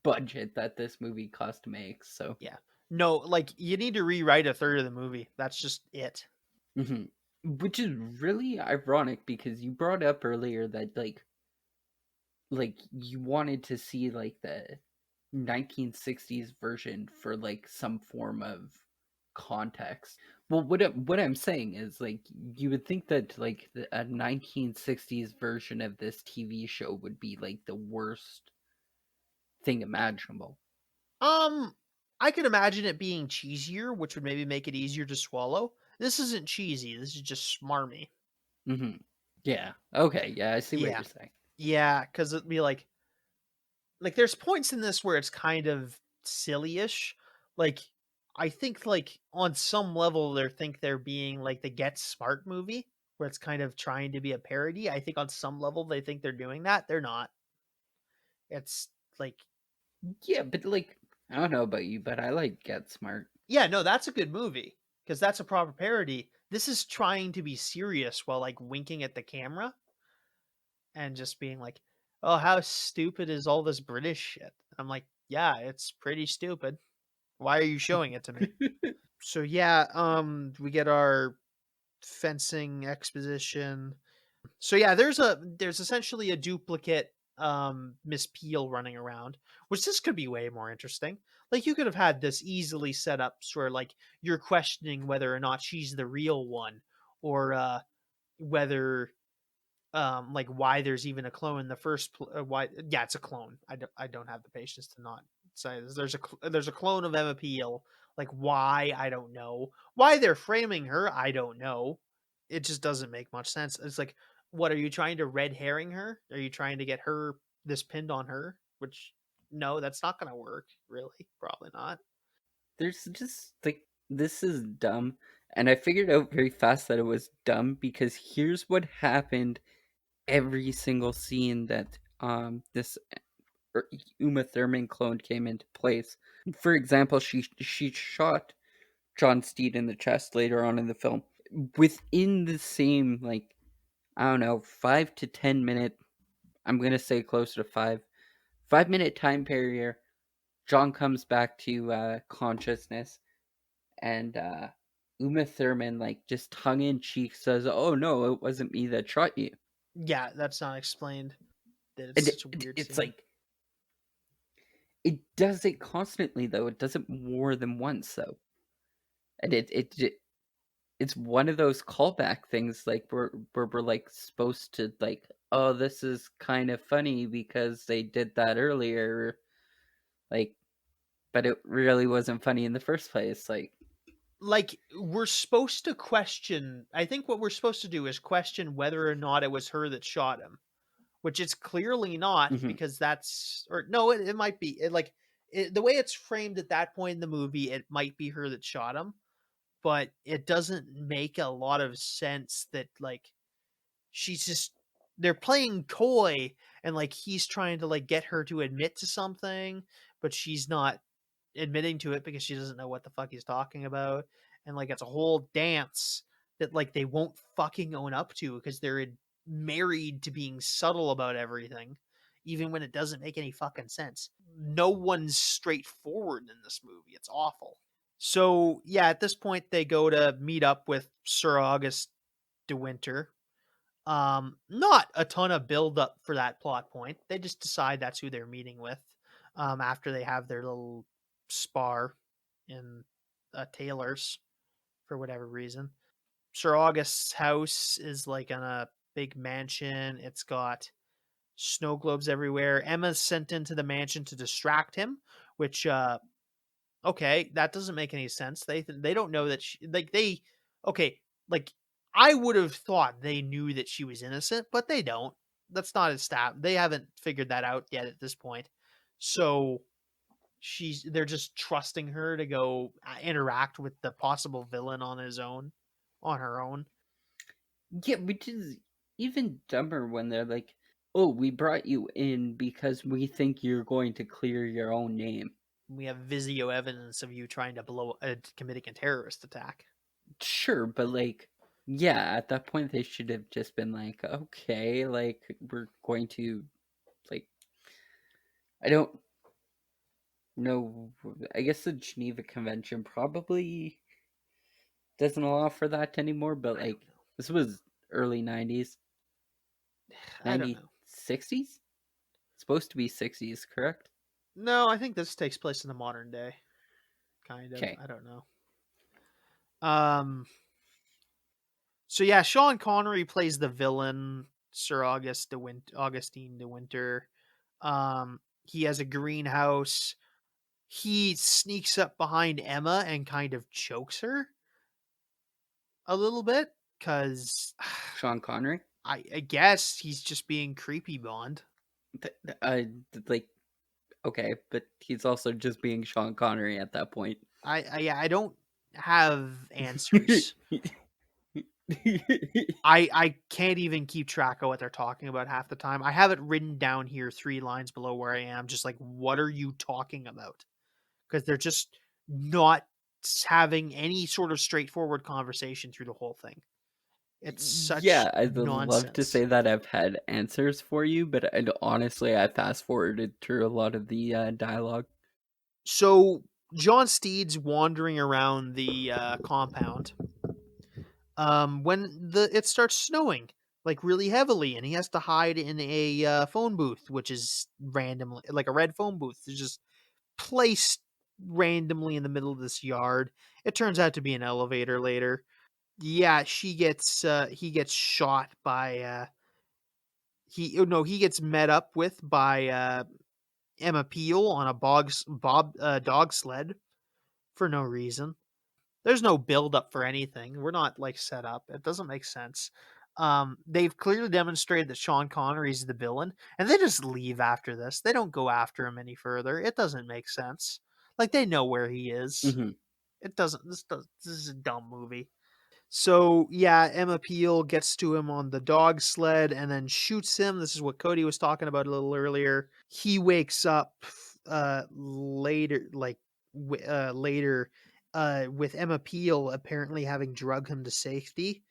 budget that this movie cost to make. So yeah, no, like, you need to rewrite a third of the movie. That's just it. Mm-hmm. Which is really ironic because you brought up earlier that like you wanted to see like the 1960s version for like some form of context. Well, what I'm saying is like you would think that like a 1960s version of this TV show would be like the worst thing imaginable. I could imagine it being cheesier, which would maybe make it easier to swallow. This isn't cheesy. This is just smarmy. Mm-hmm. Yeah. Okay. Yeah, I see what you're saying. Yeah, because it'd be like there's points in this where it's kind of silly-ish. Like, I think, like, on some level they're being like the Get Smart movie, where it's kind of trying to be a parody. I think on some level they think they're doing that. They're not. It's like, yeah, but like, I don't know about you, but I like Get Smart. Yeah, no, that's a good movie because that's a proper parody. This is trying to be serious while like winking at the camera and just being like, "Oh, how stupid is all this British shit?" I'm like, "Yeah, it's pretty stupid. Why are you showing it to me?" So yeah, we get our fencing exposition. So yeah, there's essentially a duplicate Miss Peel running around, which this could be way more interesting. Like, you could have had this easily set up where like you're questioning whether or not she's the real one, or whether like why there's even a clone in the first why yeah, it's a clone. I don't have the patience to not say this. There's a clone of Emma Peel. Like, why? I don't know. Why they're framing her, I don't know. It just doesn't make much sense. It's like, what, are you trying to red herring her? Are you trying to get her this pinned on her? Which, no, that's not going to work. Really, probably not. There's just like, this is dumb, and I figured out very fast that it was dumb because here's what happened every single scene that this Uma Thurman clone came into place. For example, she shot John Steed in the chest later on in the film. Within the same, like, I don't know, 5 to 10 minute, I'm going to say closer to 5 minute time period, John comes back to consciousness, and Uma Thurman, like, just tongue in cheek says, "Oh no, it wasn't me that shot you." Yeah, that's not explained. That it's And such a weird it's scene. like, it does it constantly though. It does it more than once though, and it's one of those callback things, like we're like supposed to like, oh, this is kind of funny because they did that earlier, like, but it really wasn't funny in the first place. Like, like, we're supposed to question. I think what we're supposed to do is question whether or not it was her that shot him, which it's clearly not, Mhm. because that's, or no, it might be. The way it's framed at that point in the movie, it might be her that shot him, but it doesn't make a lot of sense that, like, she's just, they're playing coy, and like he's trying to like get her to admit to something, but she's not admitting to it because she doesn't know what the fuck he's talking about. And like it's a whole dance that like they won't fucking own up to because they're married to being subtle about everything, even when it doesn't make any fucking sense. No one's straightforward in this movie. It's awful. So yeah, at this point they go to meet up with Sir August de Winter. Not a ton of build up for that plot point. They just decide that's who they're meeting with. After they have their little spar in Taylor's for whatever reason. Sir August's house is like in a big mansion. It's got snow globes everywhere. Emma's sent into the mansion to distract him, which okay, that doesn't make any sense. They don't know that okay, like I would have thought they knew that she was innocent, but they don't. That's not a stat. They haven't figured that out yet at this point. So they're just trusting her to go interact with the possible villain on her own. Yeah, which is even dumber when they're like, "Oh, we brought you in because we think you're going to clear your own name." We have Vizio evidence of you trying to committing a terrorist attack. Sure, but like, yeah, at that point they should have just been like, "Okay, like we're going to like I don't know, I guess the Geneva Convention probably doesn't allow for that anymore, but I don't like know. this was early 90s, I don't 90 know. 60s? Supposed to be 60s, correct? No, I think this takes place in the modern day. Kind of. Okay. I don't know. Um. So yeah, Sean Connery plays the villain, Sir Augustine de Winter. He has a greenhouse. He sneaks up behind Emma and kind of chokes her a little bit because Sean Connery? I guess he's just being creepy Bond. Like, okay, but he's also just being Sean Connery at that point. I don't have answers. I can't even keep track of what they're talking about half the time. I have it written down here 3 lines below where I am, just like, what are you talking about? Because they're just not having any sort of straightforward conversation through the whole thing. It's such Yeah, I'd love to nonsense. say that I've had answers for you, but honestly, I fast forwarded through a lot of the dialogue. So John Steed's wandering around the compound when it starts snowing like really heavily, and he has to hide in a phone booth, which is randomly like a red phone booth. It's just placed randomly in the middle of this yard. It turns out to be an elevator later. Yeah, he gets shot by he gets met up with by Emma Peel on a dog sled for no reason. There's no build up for anything. We're not like set up. It doesn't make sense. They've clearly demonstrated that Sean Connery's the villain, and they just leave after this. They don't go after him any further. It doesn't make sense. Like they know where he is. Hmm. It doesn't. This is a dumb movie. So yeah, Emma Peel gets to him on the dog sled and then shoots him. This is what Cody was talking about a little earlier. He wakes up later, later, with Emma Peel apparently having drugged him to safety.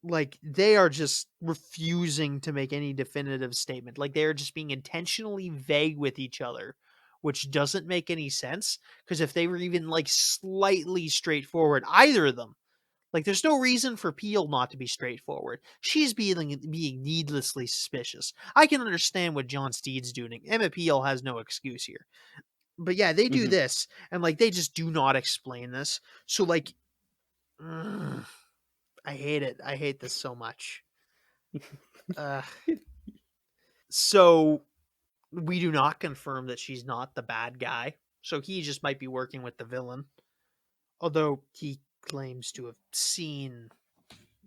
Like they are just refusing to make any definitive statement. Like they are just being intentionally vague with each other, which doesn't make any sense. Because if they were even like slightly straightforward, either of them, like, there's no reason for Peel not to be straightforward. She's being needlessly suspicious. I can understand what John Steed's doing. Emma Peel has no excuse here. But yeah, they do Hmm. this, and like they just do not explain this. So like, ugh, I hate it. I hate this so much. Uh, so we do not confirm that she's not the bad guy. So he just might be working with the villain. Although he claims to have seen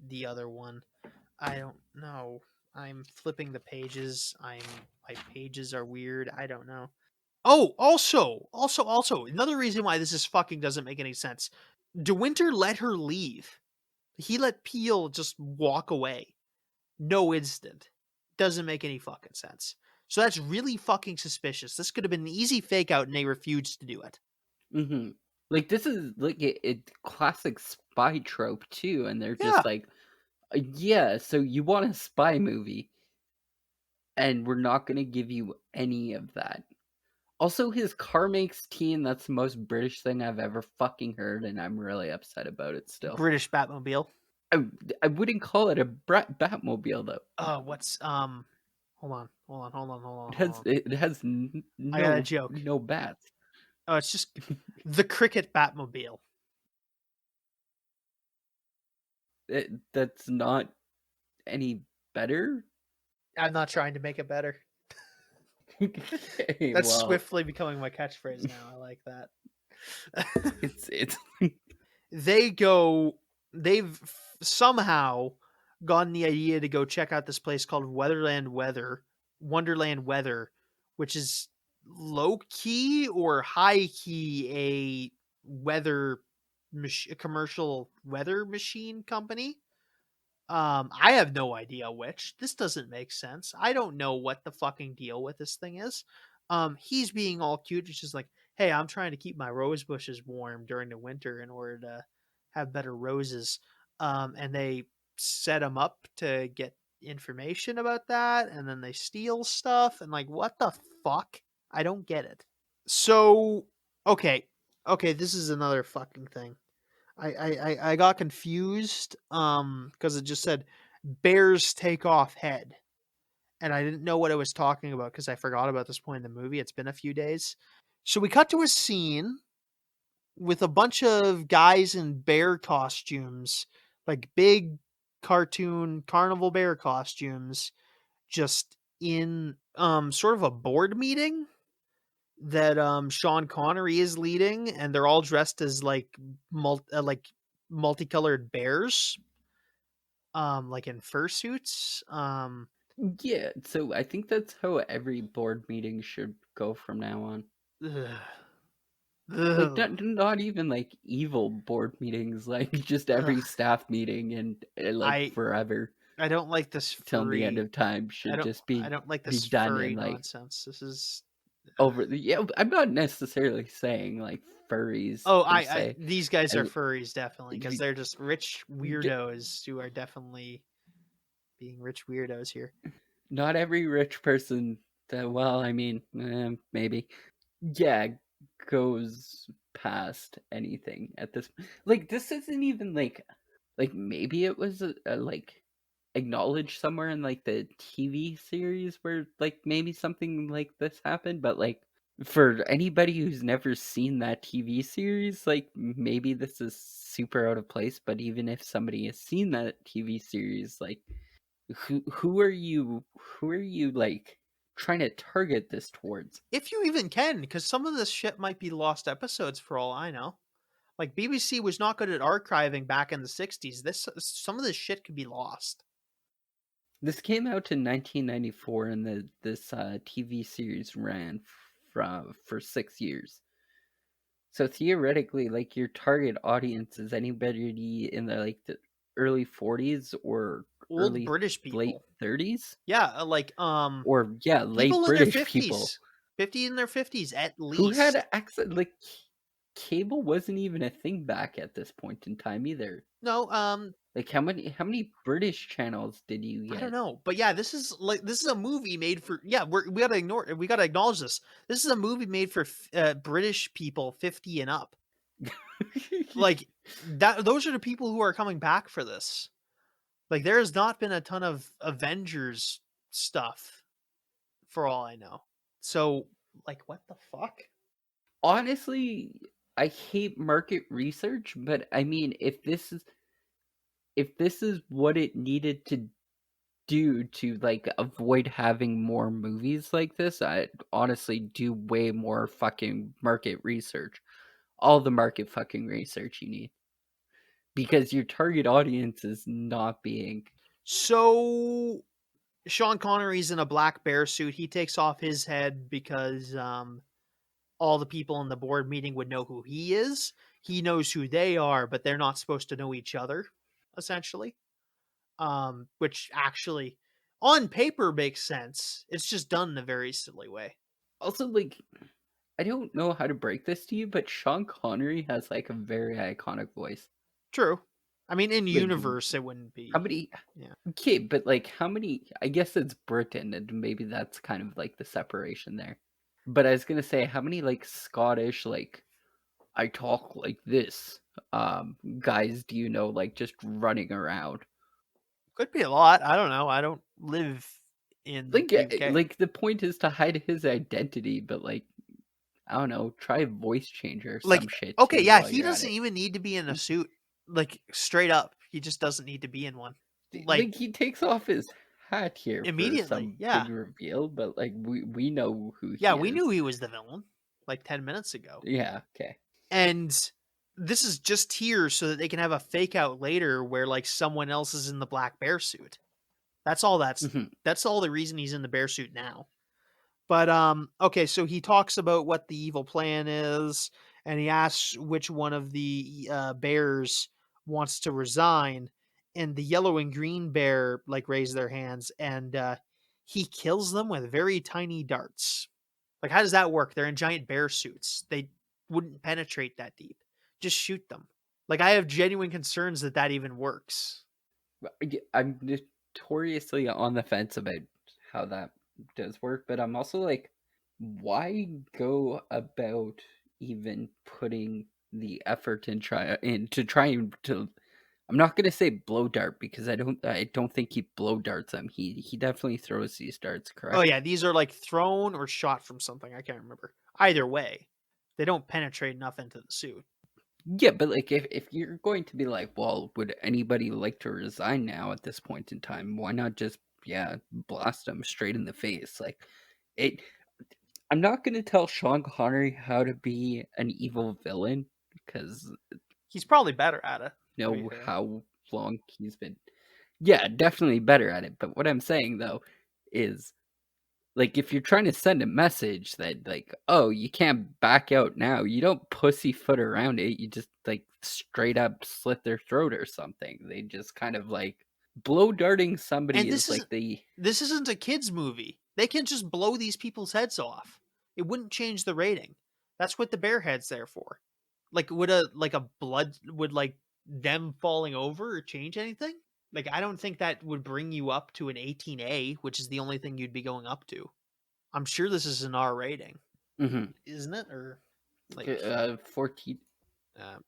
the other one. I don't know. I'm flipping the pages. My pages are weird. I don't know. Oh, also, another reason why this is fucking doesn't make any sense. DeWinter let her leave. He let Peel just walk away. No incident. Doesn't make any fucking sense. So that's really fucking suspicious. This could have been an easy fake out and they refused to do it. Mm-hmm. Like, this is like a classic spy trope too, and they're Yeah. just like, yeah, so you want a spy movie, and we're not gonna give you any of that. Also, his car makes tea, and that's the most British thing I've ever fucking heard, and I'm really upset about it still. British Batmobile. I wouldn't call it a Batmobile though. What's hold on. It has I got a joke. no bats. Oh, it's just the Cricket Batmobile. That's not any better. I'm not trying to make it better. Okay, That's well, swiftly becoming my catchphrase now. I like that. it's They've somehow gotten the idea to go check out this place called Wonderland Weather, which is low key or high key a commercial weather machine company. I have no idea which. This doesn't make sense. I don't know what the fucking deal with this thing is. He's being all cute. It's just like, hey, I'm trying to keep my rose bushes warm during the winter in order to have better roses. And they set him up to get information about that, and then they steal stuff, and like, what the fuck? I don't get it. So, okay, this is another fucking thing. I got confused because it just said bears take off head, and I didn't know what it was talking about because I forgot about this point in the movie. It's been a few days. So we cut to a scene with a bunch of guys in bear costumes, like big cartoon carnival bear costumes, just in sort of a board meeting that Sean Connery is leading, and they're all dressed as like multicolored bears, like in fursuits. yeah. So I think that's how every board meeting should go from now on. Ugh. Like, Ugh. not even like evil board meetings, like just every Ugh. staff meeting and like forever I don't like this till the end furry. of time should just I don't like be this done furry in like nonsense. This is over the yeah. I'm not necessarily saying like furries oh, per I se. these guys are I, furries definitely because they're just rich d- weirdos who are definitely being rich weirdos here. not every rich person that well, I mean, maybe yeah, goes past anything at this. Like, this isn't even like maybe it was a like acknowledged somewhere in like the TV series where like maybe something like this happened, but like for anybody who's never seen that TV series, like maybe this is super out of place. But even if somebody has seen that TV series, like who are you like trying to target this towards? If you even can, because some of this shit might be lost episodes for all I know. Like BBC was not good at archiving back in the '60s. Some of this shit could be lost. This came out in 1994, and this TV series ran for 6 years. So theoretically, like your target audience is anybody in the early 40s or Old early British late people. 30s, Yeah, like or yeah, late people in their British people 50s. 50 in their 50s at who had least. access. Like cable wasn't even a thing back at this point in time either. No, Like how many British channels did you I don't get? know. But yeah, this is a movie made for yeah, we got to we got to acknowledge this. This is a movie made for British people 50 and up. Like that those are the people who are coming back for this. Like there has not been a ton of Avengers stuff for all I know. So like what the fuck? Honestly, I hate market research, but I mean, if this is what it needed to do to like avoid having more movies like this, I honestly do way more fucking market research. All the market fucking research you need. because your target audience is not being. So Sean Connery's in a black bear suit. He takes off his head because all the people in the board meeting would know who he is. He knows who they are, but they're not supposed to know each other, essentially. Which actually, on paper, makes sense. It's just done in a very silly way. Also, like, I don't know how to break this to you, but Sean Connery has like a very iconic voice. True. I mean, in Like, universe, it wouldn't be. how many? Yeah. Okay, but like, how many? I guess it's Britain, and maybe that's kind of like the separation there. But I was gonna say, how many like Scottish, like, I talk like this, guys do you know, like, just running around? Could be a lot. I don't know. I don't live in Like, the UK. like the point is to hide his identity, but like, I don't know, try voice changer or some shit Okay, too yeah, while he you're at doesn't it. even need to be in a suit. Like, straight up. He just doesn't need to be in one. Like, he takes off his hat here for Immediately, some yeah. big reveal, but like, we know who Yeah, he we is. knew he was the villain like 10 minutes ago. Yeah, okay. And this is just here so that they can have a fake out later where like someone else is in the black bear suit. That's all that's all the reason he's in the bear suit now. But okay, so he talks about what the evil plan is, and he asks which one of the bears wants to resign, and the yellow and green bear like raise their hands, and he kills them with very tiny darts. Like, how does that work? They're in giant bear suits. They wouldn't penetrate that deep. Just shoot them. Like, I have genuine concerns that that even works. I'm notoriously on the fence about how that does work, but I'm also like, why go about even putting the effort and trying to. I'm not gonna say blow dart because I don't think he blow darts them. He definitely throws these darts, Oh correct? yeah, these are like thrown or shot from something. I can't remember. Either way, they don't penetrate enough into the suit. Yeah, but like if you're going to be like, well, would anybody like to resign now at this point in time? Why not just blast them straight in the face? Like it I'm not going to tell Sean Connery how to be an evil villain because He's probably better at it, to be know fair. how long he's been. Yeah, definitely better at it. But what I'm saying though is, like, if you're trying to send a message that, like, oh, you can't back out now, you don't pussyfoot around it. You just, like, straight up slit their throat or something. They just kind of, like, blow darting somebody And is like the. this isn't a kids movie. They can just blow these people's heads off. It wouldn't change the rating. That's what the bear head's there for. Like, would a blood would like them falling over or change anything? Like, I don't think that would bring you up to an 18A, which is the only thing you'd be going up to. I'm sure this is an R rating, Mm-hmm. isn't it? Or like, 14.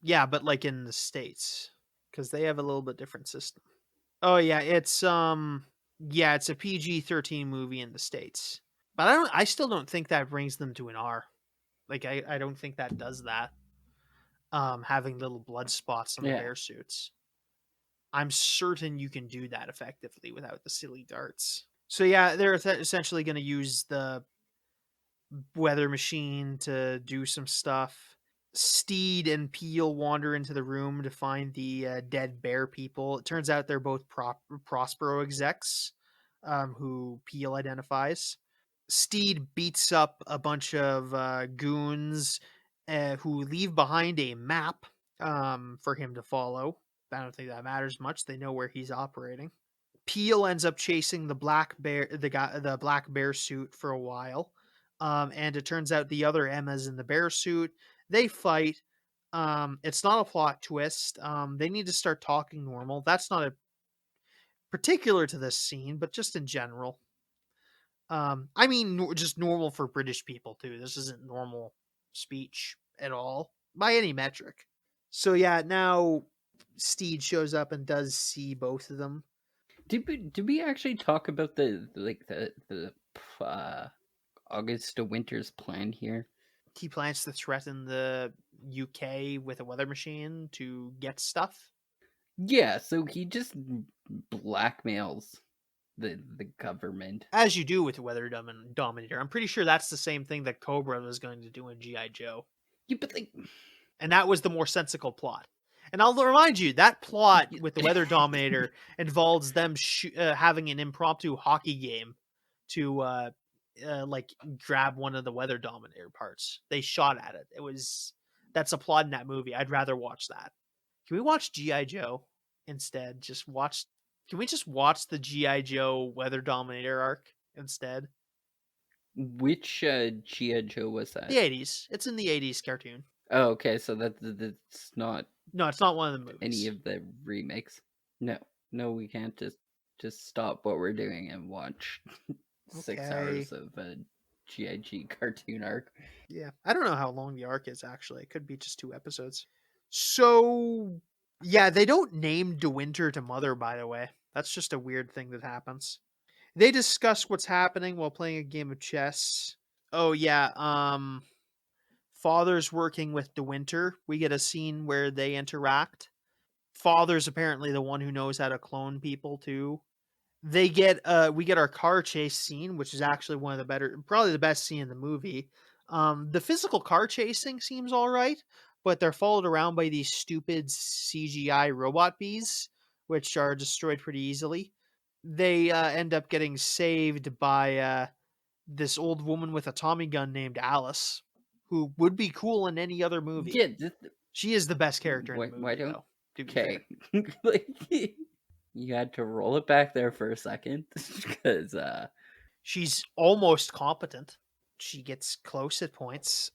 yeah, but like in the States, because they have a little bit different system. Oh yeah, it's a PG-13 movie in the States. But I still don't think that brings them to an R. Like, I don't think that does that. Having little blood spots on the Yeah. bear suits. I'm certain you can do that effectively without the silly darts. So yeah, they're essentially going to use the weather machine to do some stuff. Steed and Peel wander into the room to find the dead bear people. It turns out they're both Prospero execs, who Peel identifies. Steed beats up a bunch of goons who leave behind a map for him to follow. I don't think that matters much. They know where he's operating. Peel ends up chasing the black bear suit for a while, and it turns out the other Emma's in the bear suit. They fight. It's not a plot twist. They need to start talking normal. That's not a particular to this scene, but just in general. I mean, just normal for British people too. This isn't normal speech at all by any metric. So yeah, now Steed shows up and does see both of them. Did we actually talk about the August to Winter's plan here? He plans to threaten the UK with a weather machine to get stuff. Yeah, so he just blackmails the government. As you do with Weather Dominator. I'm pretty sure that's the same thing that Cobra was going to do in G.I. Joe. Yeah, but like, And that was the more sensical plot. And I'll remind you, that plot with the Weather Dominator involves them having an impromptu hockey game to like grab one of the Weather Dominator parts. They shot at it. That's a plot in that movie. I'd rather watch that. Can we watch G.I. Joe instead? Can we just watch the G.I. Joe Weather Dominator arc instead? Which G.I. Joe was that? The 80s. It's in the 80s cartoon. Oh, okay, so that's not... No, it's not one of the movies. Any of the remakes. No, we can't just stop what we're doing and watch 6 hours of a G.I.G. cartoon arc. Yeah, I don't know how long the arc is, actually. It could be just 2 episodes. So, yeah, they don't name De Winter to Mother, by the way. That's just a weird thing that happens. They discuss what's happening while playing a game of chess. Oh, yeah, Father's working with De Winter. We get a scene where they interact. Father's apparently the one who knows how to clone people, too. We get our car chase scene, which is actually one of the probably the best scene in the movie. The physical car chasing seems all right, but they're followed around by these stupid CGI robot bees, which are destroyed pretty easily. They end up getting saved by this old woman with a Tommy gun named Alice, who would be cool in any other movie. Yeah, she is the best character in the movie. Why don't? Okay. Like, you had to roll it back there for a second, because she's almost competent. She gets close at points.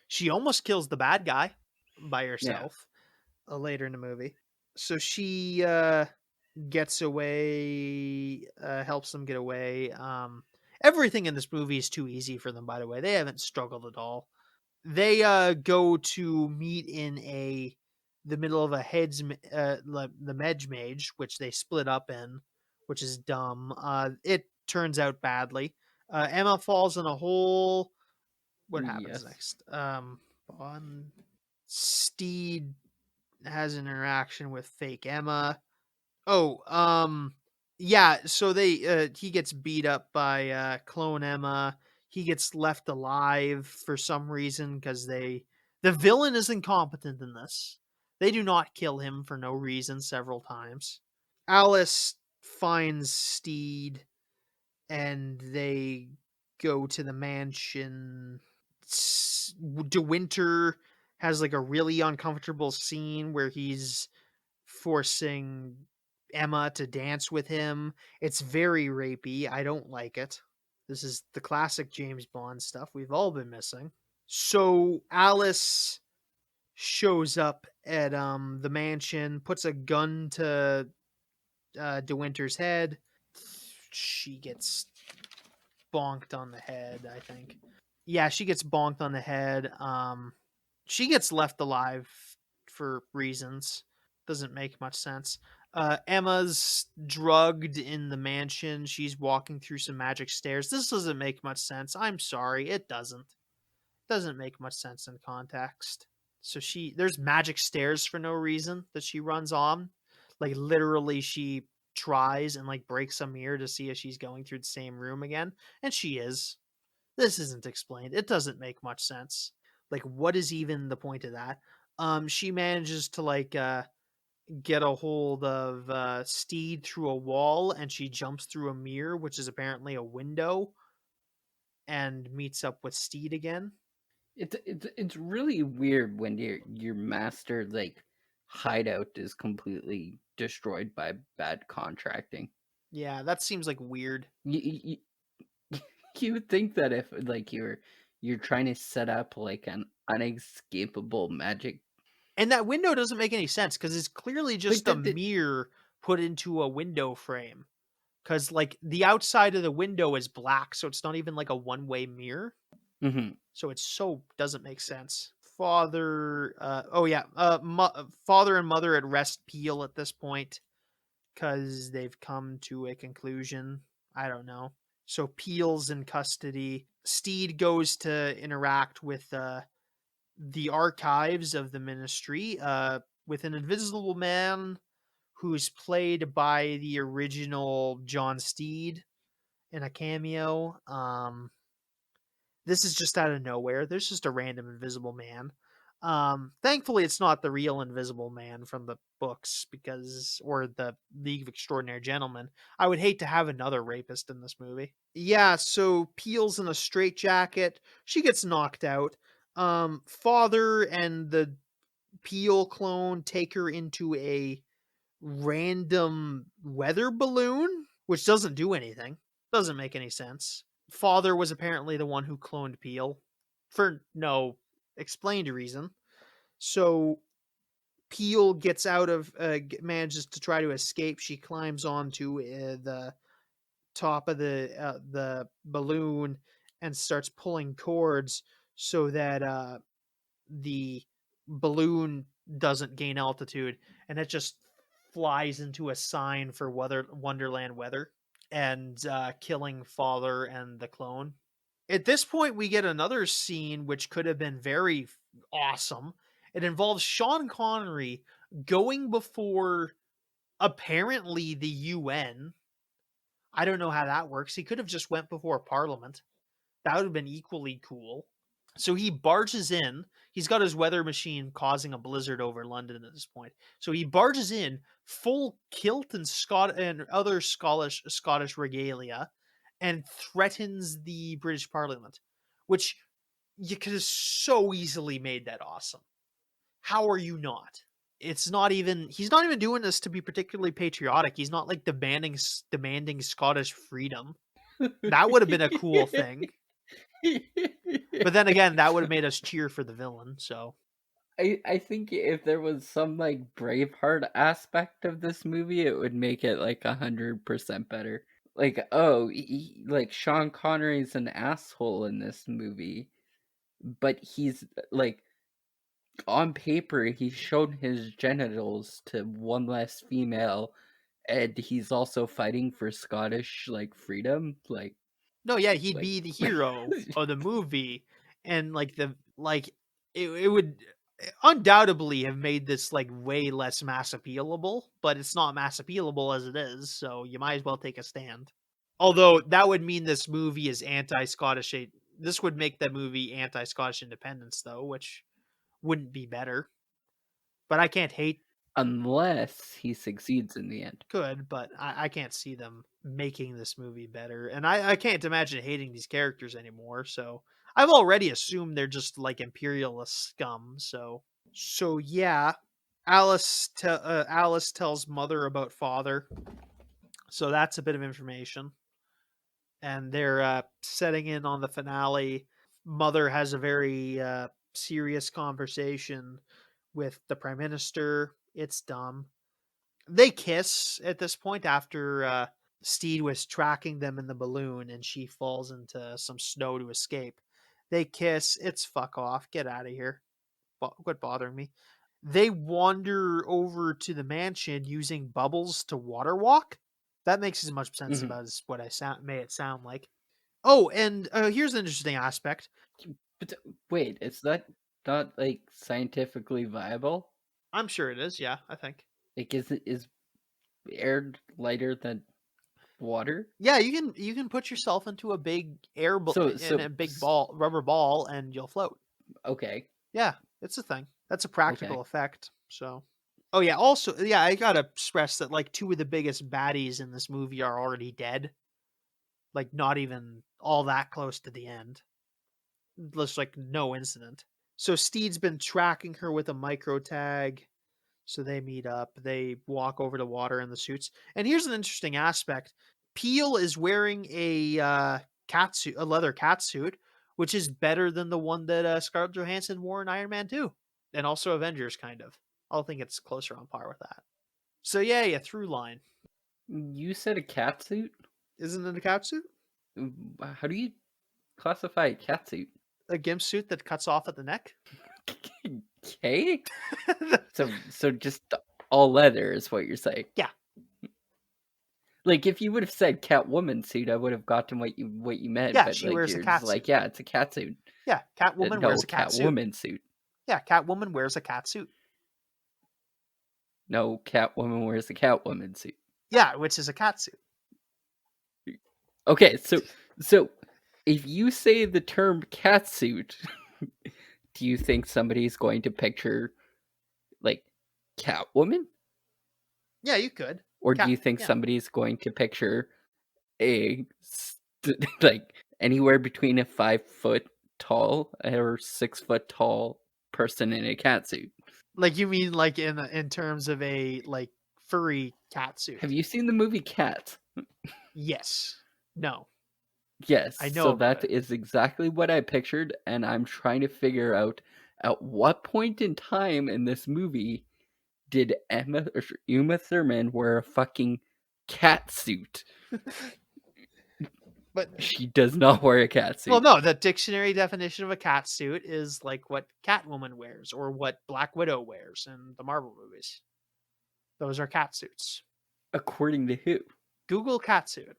She almost kills the bad guy by herself later in the movie. So she gets away, helps them get away. Everything in this movie is too easy for them, by the way. They haven't struggled at all. They go to meet in the middle of a the Medj Mage, which they split up in, which is dumb. It turns out badly. Emma falls in a hole. What happens next? Steed has an interaction with fake Emma. Yeah, so he gets beat up by clone Emma. He gets left alive for some reason because the villain is incompetent in this. They do not kill him for no reason several times. Alice finds Steed and they go to the mansion. De Winter has like a really uncomfortable scene where he's forcing Emma to dance with him. It's very rapey. I don't like it. This is the classic James Bond stuff we've all been missing. So Alice shows up at the mansion, puts a gun to De Winter's head. She gets bonked on the head, I think. Yeah, she gets bonked on the head. She gets left alive for reasons. Doesn't make much sense. Emma's drugged in the mansion. She's walking through some magic stairs. This doesn't make much sense. I'm sorry, it doesn't. Doesn't make much sense in context. So there's magic stairs for no reason that she runs on. Like literally she tries and like breaks a mirror to see if she's going through the same room again, and she is. This isn't explained. It doesn't make much sense. Like, what is even the point of that? She manages to like get a hold of Steed through a wall, and she jumps through a mirror, which is apparently a window, and meets up with Steed again. It's really weird when your master like hideout is completely destroyed by bad contracting. Yeah, that seems like weird. You would think that if like you're trying to set up like an unescapable magic, and that window doesn't make any sense because it's clearly just a mirror put into a window frame. Because like the outside of the window is black, so it's not even like a one-way mirror. Mm-hmm. So it doesn't make sense. Father and mother at rest Peel at this point because they've come to a conclusion. I don't know. So Peel's in custody. Steed goes to interact with the archives of the ministry with an invisible man who's played by the original John Steed in a cameo. This is just out of nowhere. There's just a random invisible man. Thankfully, it's not the real Invisible Man from the books or the League of Extraordinary Gentlemen. I would hate to have another rapist in this movie. Yeah, so Peel's in a straitjacket. She gets knocked out. Father and the Peel clone take her into a random weather balloon, which doesn't do anything. Doesn't make any sense. Father was apparently the one who cloned Peel for no explained reason. So Peel gets out of manages to try to escape. She climbs onto the top of the balloon and starts pulling cords so that the balloon doesn't gain altitude, and it just flies into a sign for Wonderland weather and killing Father and the clone. At this point, we get another scene which could have been very awesome. It involves Sean Connery going before apparently the UN. I don't know how that works. He could have just went before Parliament. That would have been equally cool. So he barges in. He's got his weather machine causing a blizzard over London at this point. So he barges in full kilt and other Scottish regalia and threatens the British Parliament, which you could have so easily made that awesome. How are you not? He's not even doing this to be particularly patriotic. He's not like demanding Scottish freedom. That would have been a cool thing. But then again, that would have made us cheer for the villain. So I think if there was some like Braveheart aspect of this movie, it would make it like 100% better. Like, oh, like Sean Connery's an asshole in this movie, but he's like, on paper he's shown his genitals to one less female, and he's also fighting for Scottish like freedom. Like, no, yeah, he'd like be the hero of the movie, and it would undoubtedly have made this like way less mass appealable, but it's not mass appealable as it is, so you might as well take a stand. Although that would mean this movie is anti-Scottish. This would make the movie anti-Scottish independence, though, which wouldn't be better. But I can't hate. unless he succeeds in the end. Could, but I can't see them making this movie better, and I can't imagine hating these characters anymore. So I've already assumed they're just like imperialist scum. So yeah, Alice tells Mother about Father, so that's a bit of information, and they're setting in on the finale. Mother has a very serious conversation with the Prime Minister. It's dumb. They kiss at this point after Steed was tracking them in the balloon and she falls into some snow to escape. They kiss. It's fuck off. Get out of here. Quit bothering me. They wander over to the mansion using bubbles to water walk. That makes as much sense Mhm. about as what I made it sound like. Oh, and here's an interesting aspect. But wait, is that not like scientifically viable? I'm sure it is. Yeah, I think. Like, is air lighter than water? Yeah, you can put yourself into a big in a big rubber ball and you'll float. Okay. Yeah, it's a thing. That's a Okay. practical effect. So, oh yeah. Also, yeah, I gotta stress that like two of the biggest baddies in this movie are already dead. Like not even all that close to the end. Looks like no incident. So Steed's been tracking her with a micro tag. So they meet up. They walk over to water in the suits. And here's an interesting aspect. Peel is wearing a leather cat suit, which is better than the one that Scarlett Johansson wore in Iron Man 2. And also Avengers, kind of. I'll think it's closer on par with that. So yeah, through line. You said a cat suit? Isn't it a cat suit? How do you classify a cat suit? A gimp suit that cuts off at the neck? Okay. So just all leather is what you're saying. Yeah. Like if you would have said Catwoman suit, I would have gotten what you meant. Yeah, but she like, wears a you're cat just like, suit. yeah, it's a cat suit. Yeah, Catwoman No, wears a cat suit. Catwoman suit. Yeah, Catwoman wears a cat suit. No, Catwoman wears a Catwoman suit. Yeah, which is a cat suit. Okay, so if you say the term cat suit Do you think somebody's going to picture like Catwoman? Yeah, you could. Or do Cat. you think Yeah. somebody's going to picture a like anywhere between a 5 foot tall or 6 foot tall person in a cat suit? Like you mean like in terms of a like furry cat Have suit? you seen the movie Cats? Yes. No. Yes, I know so about that it. is exactly what I pictured, and I'm trying to figure out at what point in time in this movie did Uma Thurman wear a fucking cat suit? But She does not wear a cat well, suit. no, the dictionary definition of a cat suit is like what Catwoman wears or what Black Widow wears in the Marvel movies. Those are cat suits. According to who? Google cat suit.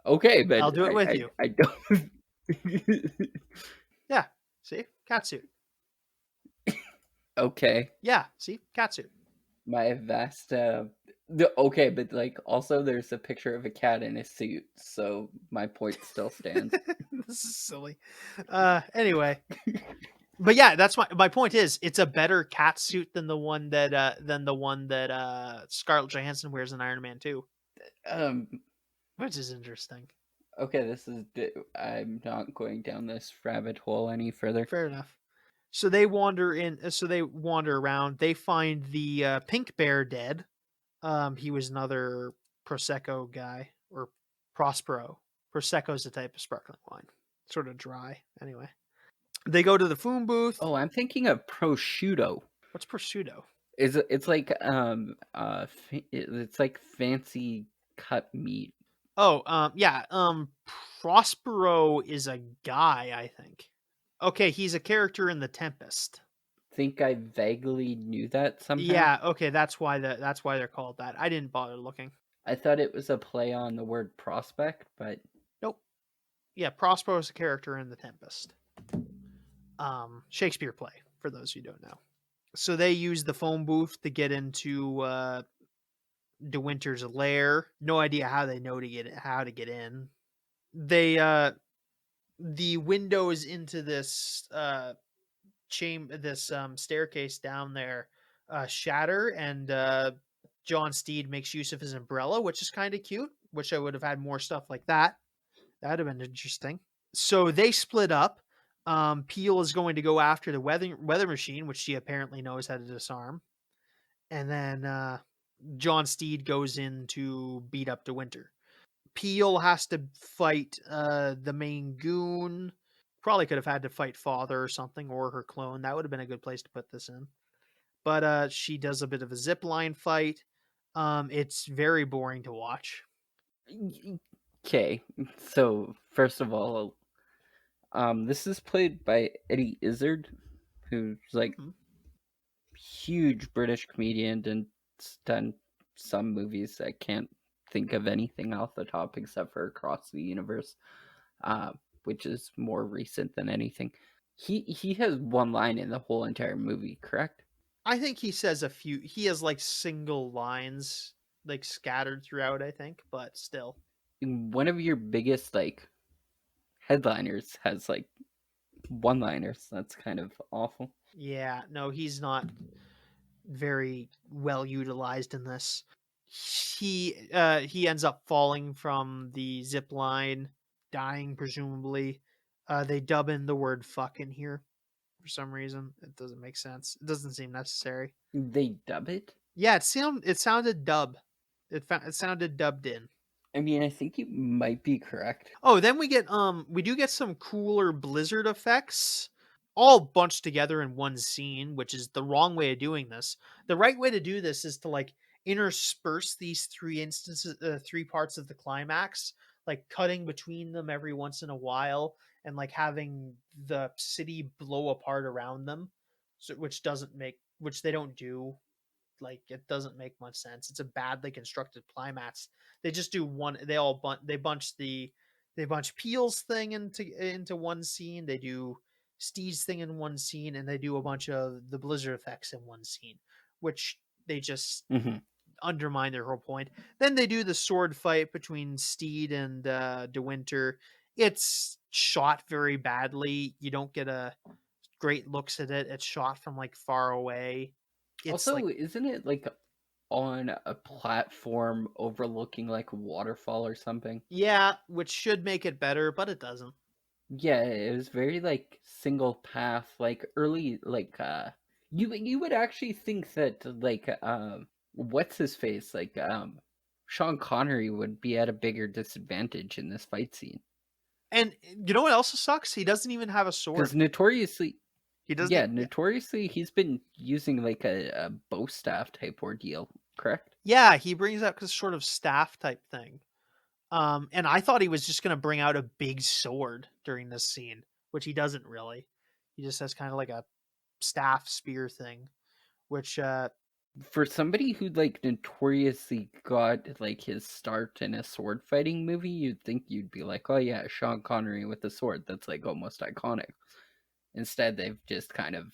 Okay, but I'll do it with you. I don't. Yeah. See? Cat suit. Okay, Yeah. See? Cat suit. my vast. Okay, but like also there's a picture of a cat in a suit, so my point still stands. This is silly. Anyway. But yeah, that's my point is it's a better cat suit than the one that Scarlett Johansson wears in Iron Man 2, Um. which is interesting. Okay, I'm not going down this rabbit hole any further. Fair enough. So they wander around. They find the pink bear dead. He was another Prosecco guy or Prospero. Prosecco is a type of sparkling wine, sort of dry. Anyway, they go to the phone booth. Oh, I'm thinking of prosciutto. What's prosciutto? It's like it's like fancy cut meat. Oh, yeah. Prospero is a guy, I think. Okay, he's a character in The Tempest. Think I vaguely knew that somehow. Yeah, okay, that's why they're called that. I didn't bother looking. I thought it was a play on the word prospect, but Nope. Yeah, Prospero is a character in The Tempest. Shakespeare play, for those who don't know. So they use the phone booth to get into De Winter's lair. No idea how they know how to get in. They the windows into this staircase down there shatter, and John Steed makes use of his umbrella, which is kind of cute. Wish I would have had more stuff like that. That'd have been interesting. So they split up. Peel is going to go after the weather machine, which she apparently knows how to disarm, and then John Steed goes in to beat up De Winter. Peel has to fight the main goon. Probably could have had to fight Father or something, or her clone. That would have been a good place to put this in. But she does a bit of a zipline fight. It's very boring to watch. okay. So first of all, this is played by Eddie Izzard, who's like huge British comedian and done some movies. I can't think of anything off the top except for Across the Universe, which is more recent than anything. He has one line in the whole entire movie, correct? I think he says a few. He has like single lines like scattered throughout, I think, but still. One of your biggest like headliners has like one-liners. That's kind of awful. Yeah, no, he's not very well utilized in this. He ends up falling from the zip line, dying presumably. They dub in the word "fuck" in here for some reason. It doesn't make sense. It doesn't seem necessary. They dub it? Yeah, it sounded dub. It sounded dubbed in. I mean, I think you might be correct. Oh, then we do get some cooler blizzard effects all bunched together in one scene, which is the wrong way of doing this. The right way to do this is to like intersperse these three parts of the climax, like cutting between them every once in a while and like having the city blow apart around them. So which they don't do. Like it doesn't make much sense. It's a badly constructed climax. They just do one. They bunch Peel's thing into one scene. They do Steve's thing in one scene, and they do a bunch of the blizzard effects in one scene, which they just undermine their whole point. Then they do the sword fight between Steed and De Winter. It's shot very badly. You don't get a great looks at it. It's shot from like far away. It's Also, like, isn't it like on a platform overlooking like a waterfall or something? yeah, which should make it better, but it doesn't. Yeah, it was very like single path, like early, like you would actually think that like what's his face, like Sean Connery would be at a bigger disadvantage in this fight scene And you know what else sucks? He doesn't even have a because sword. notoriously, He doesn't. yeah, notoriously he's been using like a bow staff type ordeal, correct? Yeah, he brings out this sort of staff type thing. And I thought he was just gonna bring out a big sword during this scene, which he doesn't really. He just has kind of like a staff spear thing, which For somebody who like notoriously got like his start in a sword fighting movie, you'd think you'd be like, oh yeah, Sean Connery with a sword. That's like almost iconic. Instead, they've just kind of,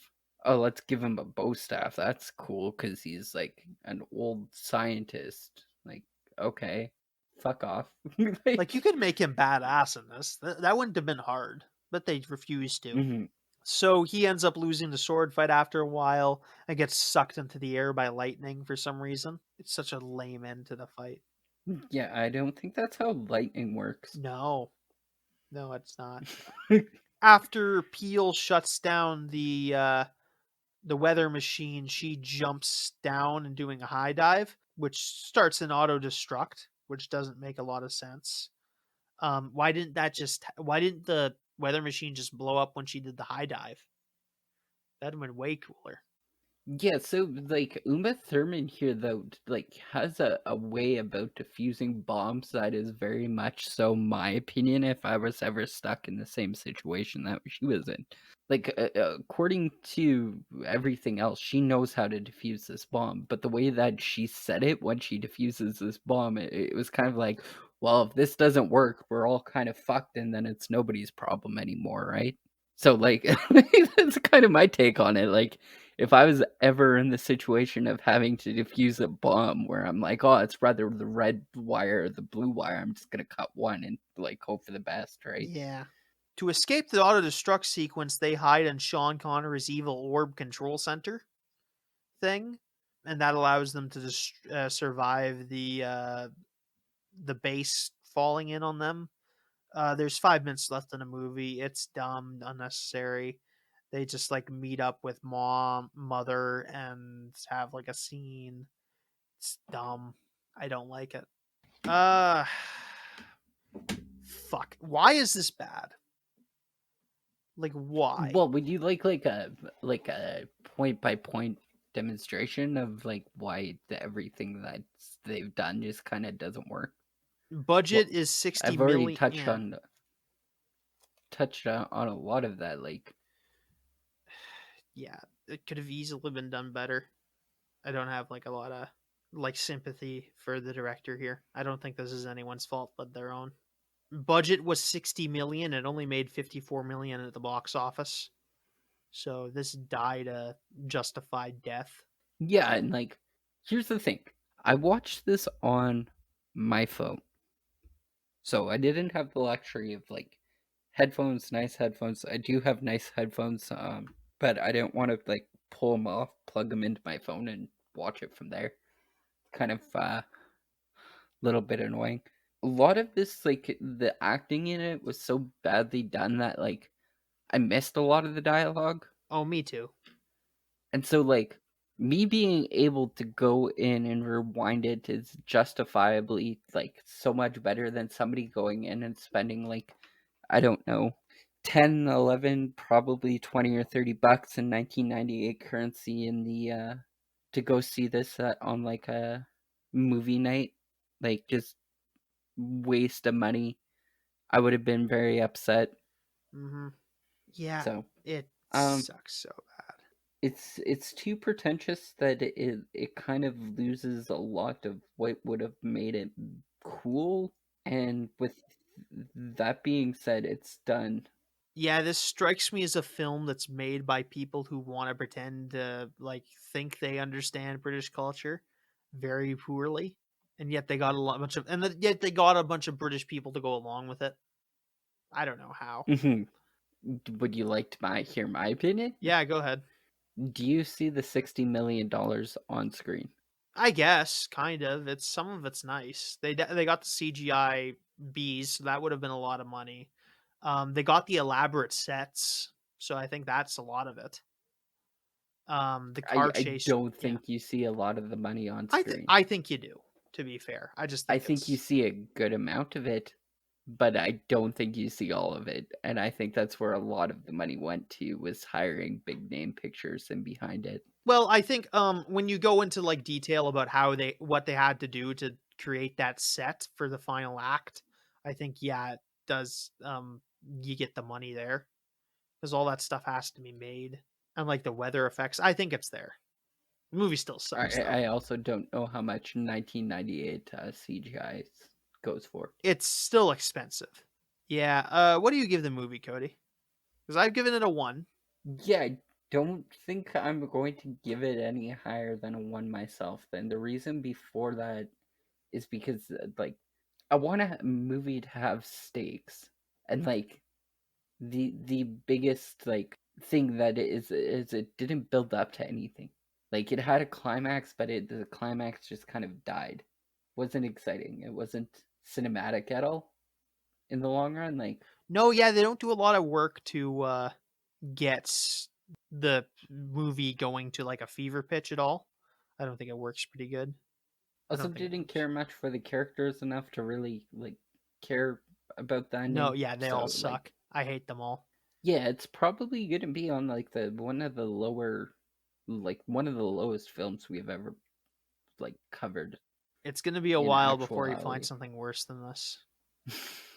oh, let's give him a bow staff. That's cool because he's like an old scientist. Like, okay, fuck off. like you could make him badass in this. That wouldn't have been hard, but they refused to. Mhm. So he ends up losing the sword fight after a while and gets sucked into the air by lightning for some reason. It's such a lame end to the fight. Yeah, I don't think that's how lightning works. No, no, it's not. After Peel shuts down the weather machine, she jumps down and doing a high dive, which starts an auto destruct, which doesn't make a lot of sense. Why didn't the weather machine just blow up when she did the high dive? That'd have been way cooler. Yeah, so like Uma Thurman here though like has a way about diffusing bombs that is very much so my opinion if I was ever stuck in the same situation that she was in. Like according to everything else, she knows how to defuse this bomb, but the way that she said it when she diffuses this bomb, it was kind of like, well, if this doesn't work, we're all kind of fucked and then it's nobody's problem anymore, right? So like that's kind of my take on it. Like if I was ever in the situation of having to defuse a bomb where I'm like, oh, it's rather the red wire or the blue wire, I'm just gonna cut one and like hope for the best, right? Yeah. To escape the auto destruct sequence, they hide in Sean Connery's evil orb control center thing, and that allows them to survive the base falling in on them. There's 5 minutes left in the movie. It's dumb, unnecessary. They just like meet up with mother, and have like a scene. It's dumb. I don't like it. Uh, fuck. Why is this bad? Like, why? Well, would you like a point by point demonstration of like why everything that they've done just kind of doesn't work? Budget Well, is 60 I've already million. Yeah. touched on a lot of that. Like, Yeah, it could have easily been done better. I don't have like a lot of like sympathy for the director here. I don't think this is anyone's fault but their own. Budget was 60 million. It only made 54 million at the box office. So this died a justified death. yeah, and like, here's the thing: I watched this on my phone, so I didn't have the luxury of like headphones, nice headphones. I do have nice headphones, but I didn't want to like pull them off, plug them into my phone, and watch it from there. Kind of little bit annoying. A lot of this, like the acting in it, was so badly done that like I missed a lot of the dialogue, Oh, me too. and so like me being able to go in and rewind it is justifiably like so much better than somebody going in and spending like I don't know 10, 11, probably 20 or $30 in 1998 currency in the to go see this on like a movie night, like just waste of money. I would have been very upset. Mm-hmm. Yeah, So, it um, sucks so bad. it's too pretentious that it kind of loses a lot of what would have made it cool. And with that being said, it's done. Yeah, this strikes me as a film that's made by people who want to pretend to like think they understand British culture very poorly, and yet they got a bunch of British people to go along with it. I don't know how. Would you like to hear my opinion? Yeah, go ahead. Do you see the $60 million on screen? I guess, kind of. Some of it's nice. They got the CGI bees, so that would have been a lot of money. They got the elaborate sets, so I think that's a lot of it. The car I chase. don't think you see a lot of the money on screen. I think you do. To be fair, I think you see a good amount of it, but I don't think you see all of it. And I think that's where a lot of the money went to, was hiring big name pictures and behind it. Well, I think when you go into like detail about what they had to do to create that set for the final act, I think it does you get the money there, because all that stuff has to be made, and like the weather effects, I think it's there. The movie still sucks. I also don't know how much 1998 CGI goes for. It's still expensive. Yeah. What do you give the movie, Cody? Because I've given it a 1. Yeah, I don't think I'm going to give it any higher than a 1 myself. Then the reason before that is because like I want a movie to have stakes, and like the biggest like thing that is it didn't build up to anything. Like it had a climax, but the climax just kind of died. Wasn't exciting. It wasn't cinematic at all in the long run. Like no, yeah, they don't do a lot of work to get the movie going to like a fever pitch at all. I don't think it works pretty good. Also didn't care much for the characters enough to really like care about the ending. No, yeah, they all suck. Like, I hate them all. Yeah, it's probably gonna be on like one of the lowest films we've ever like covered. It's gonna be a while before you find something worse than this.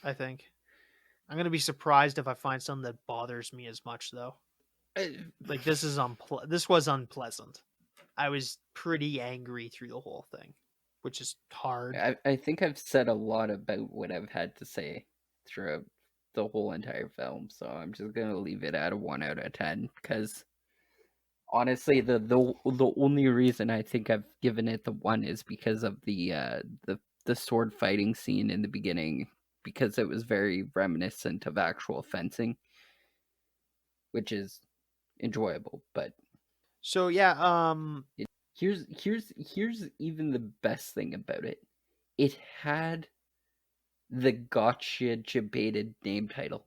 I think. I'm gonna be surprised if I find something that bothers me as much, though. Like this was unpleasant. I was pretty angry through the whole thing, which is hard. I think I've said a lot about what I've had to say throughout the whole entire film, so I'm just gonna leave it at a 1 out of 10, because honestly, the only reason I think I've given it the 1 is because of the sword fighting scene in the beginning, because it was very reminiscent of actual fencing, which is enjoyable. But so yeah, here's even the best thing about it. It had the gotcha debated name title.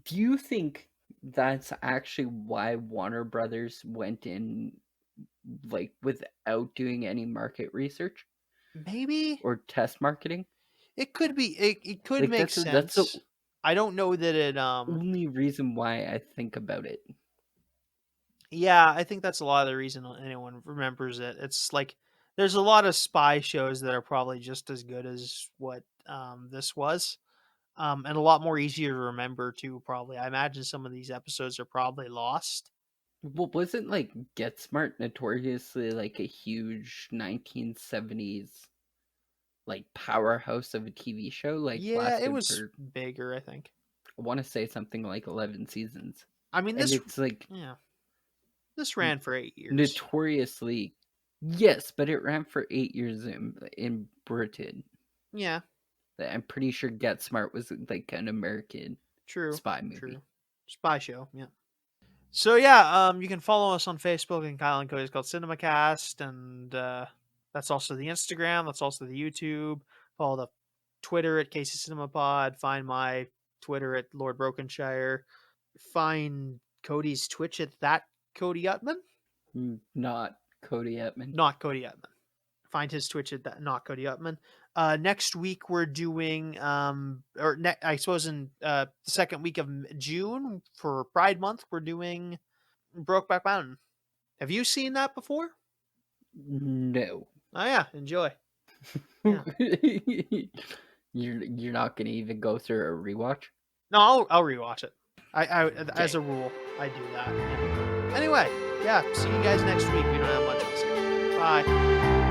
Do you think that's actually why Warner Brothers went in like without doing any market research? Maybe, or test marketing? It could be. It could like, make sense. That's the I don't know that it only reason why I think about it. Yeah, I think that's a lot of the reason anyone remembers it. It's like there's a lot of spy shows that are probably just as good as what this was. And a lot more easier to remember too, probably. I imagine some of these episodes are probably lost. Well, wasn't like Get Smart notoriously like a huge 1970s like powerhouse of a TV show? Like yeah, it was bigger, I think. I want to say something like 11 seasons. I mean, it's like this ran for 8 years. Notoriously, yes, but it ran for 8 years in Britain. Yeah. I'm pretty sure Get Smart was like an American spy movie. True. Spy show, yeah. So yeah, you can follow us on Facebook and Kyle and Cody's called CinemaCast, and that's also the Instagram, that's also the YouTube. Follow the Twitter at KCCCC. Find my Twitter at Lord Brokenshire. Find Cody's Twitch at that Cody Utman. Not Cody Utman. Not Cody Utman. Find his Twitch at that, not Cody Utman. Next week we're doing, I suppose in the second week of June for Pride Month, we're doing Brokeback Mountain. Have you seen that before? No. Oh yeah, enjoy. Yeah. You're not gonna even go through a rewatch? No, I'll rewatch it. I as a rule, I do that. Yeah. Anyway, yeah, see you guys next week. We don't have much else. Bye.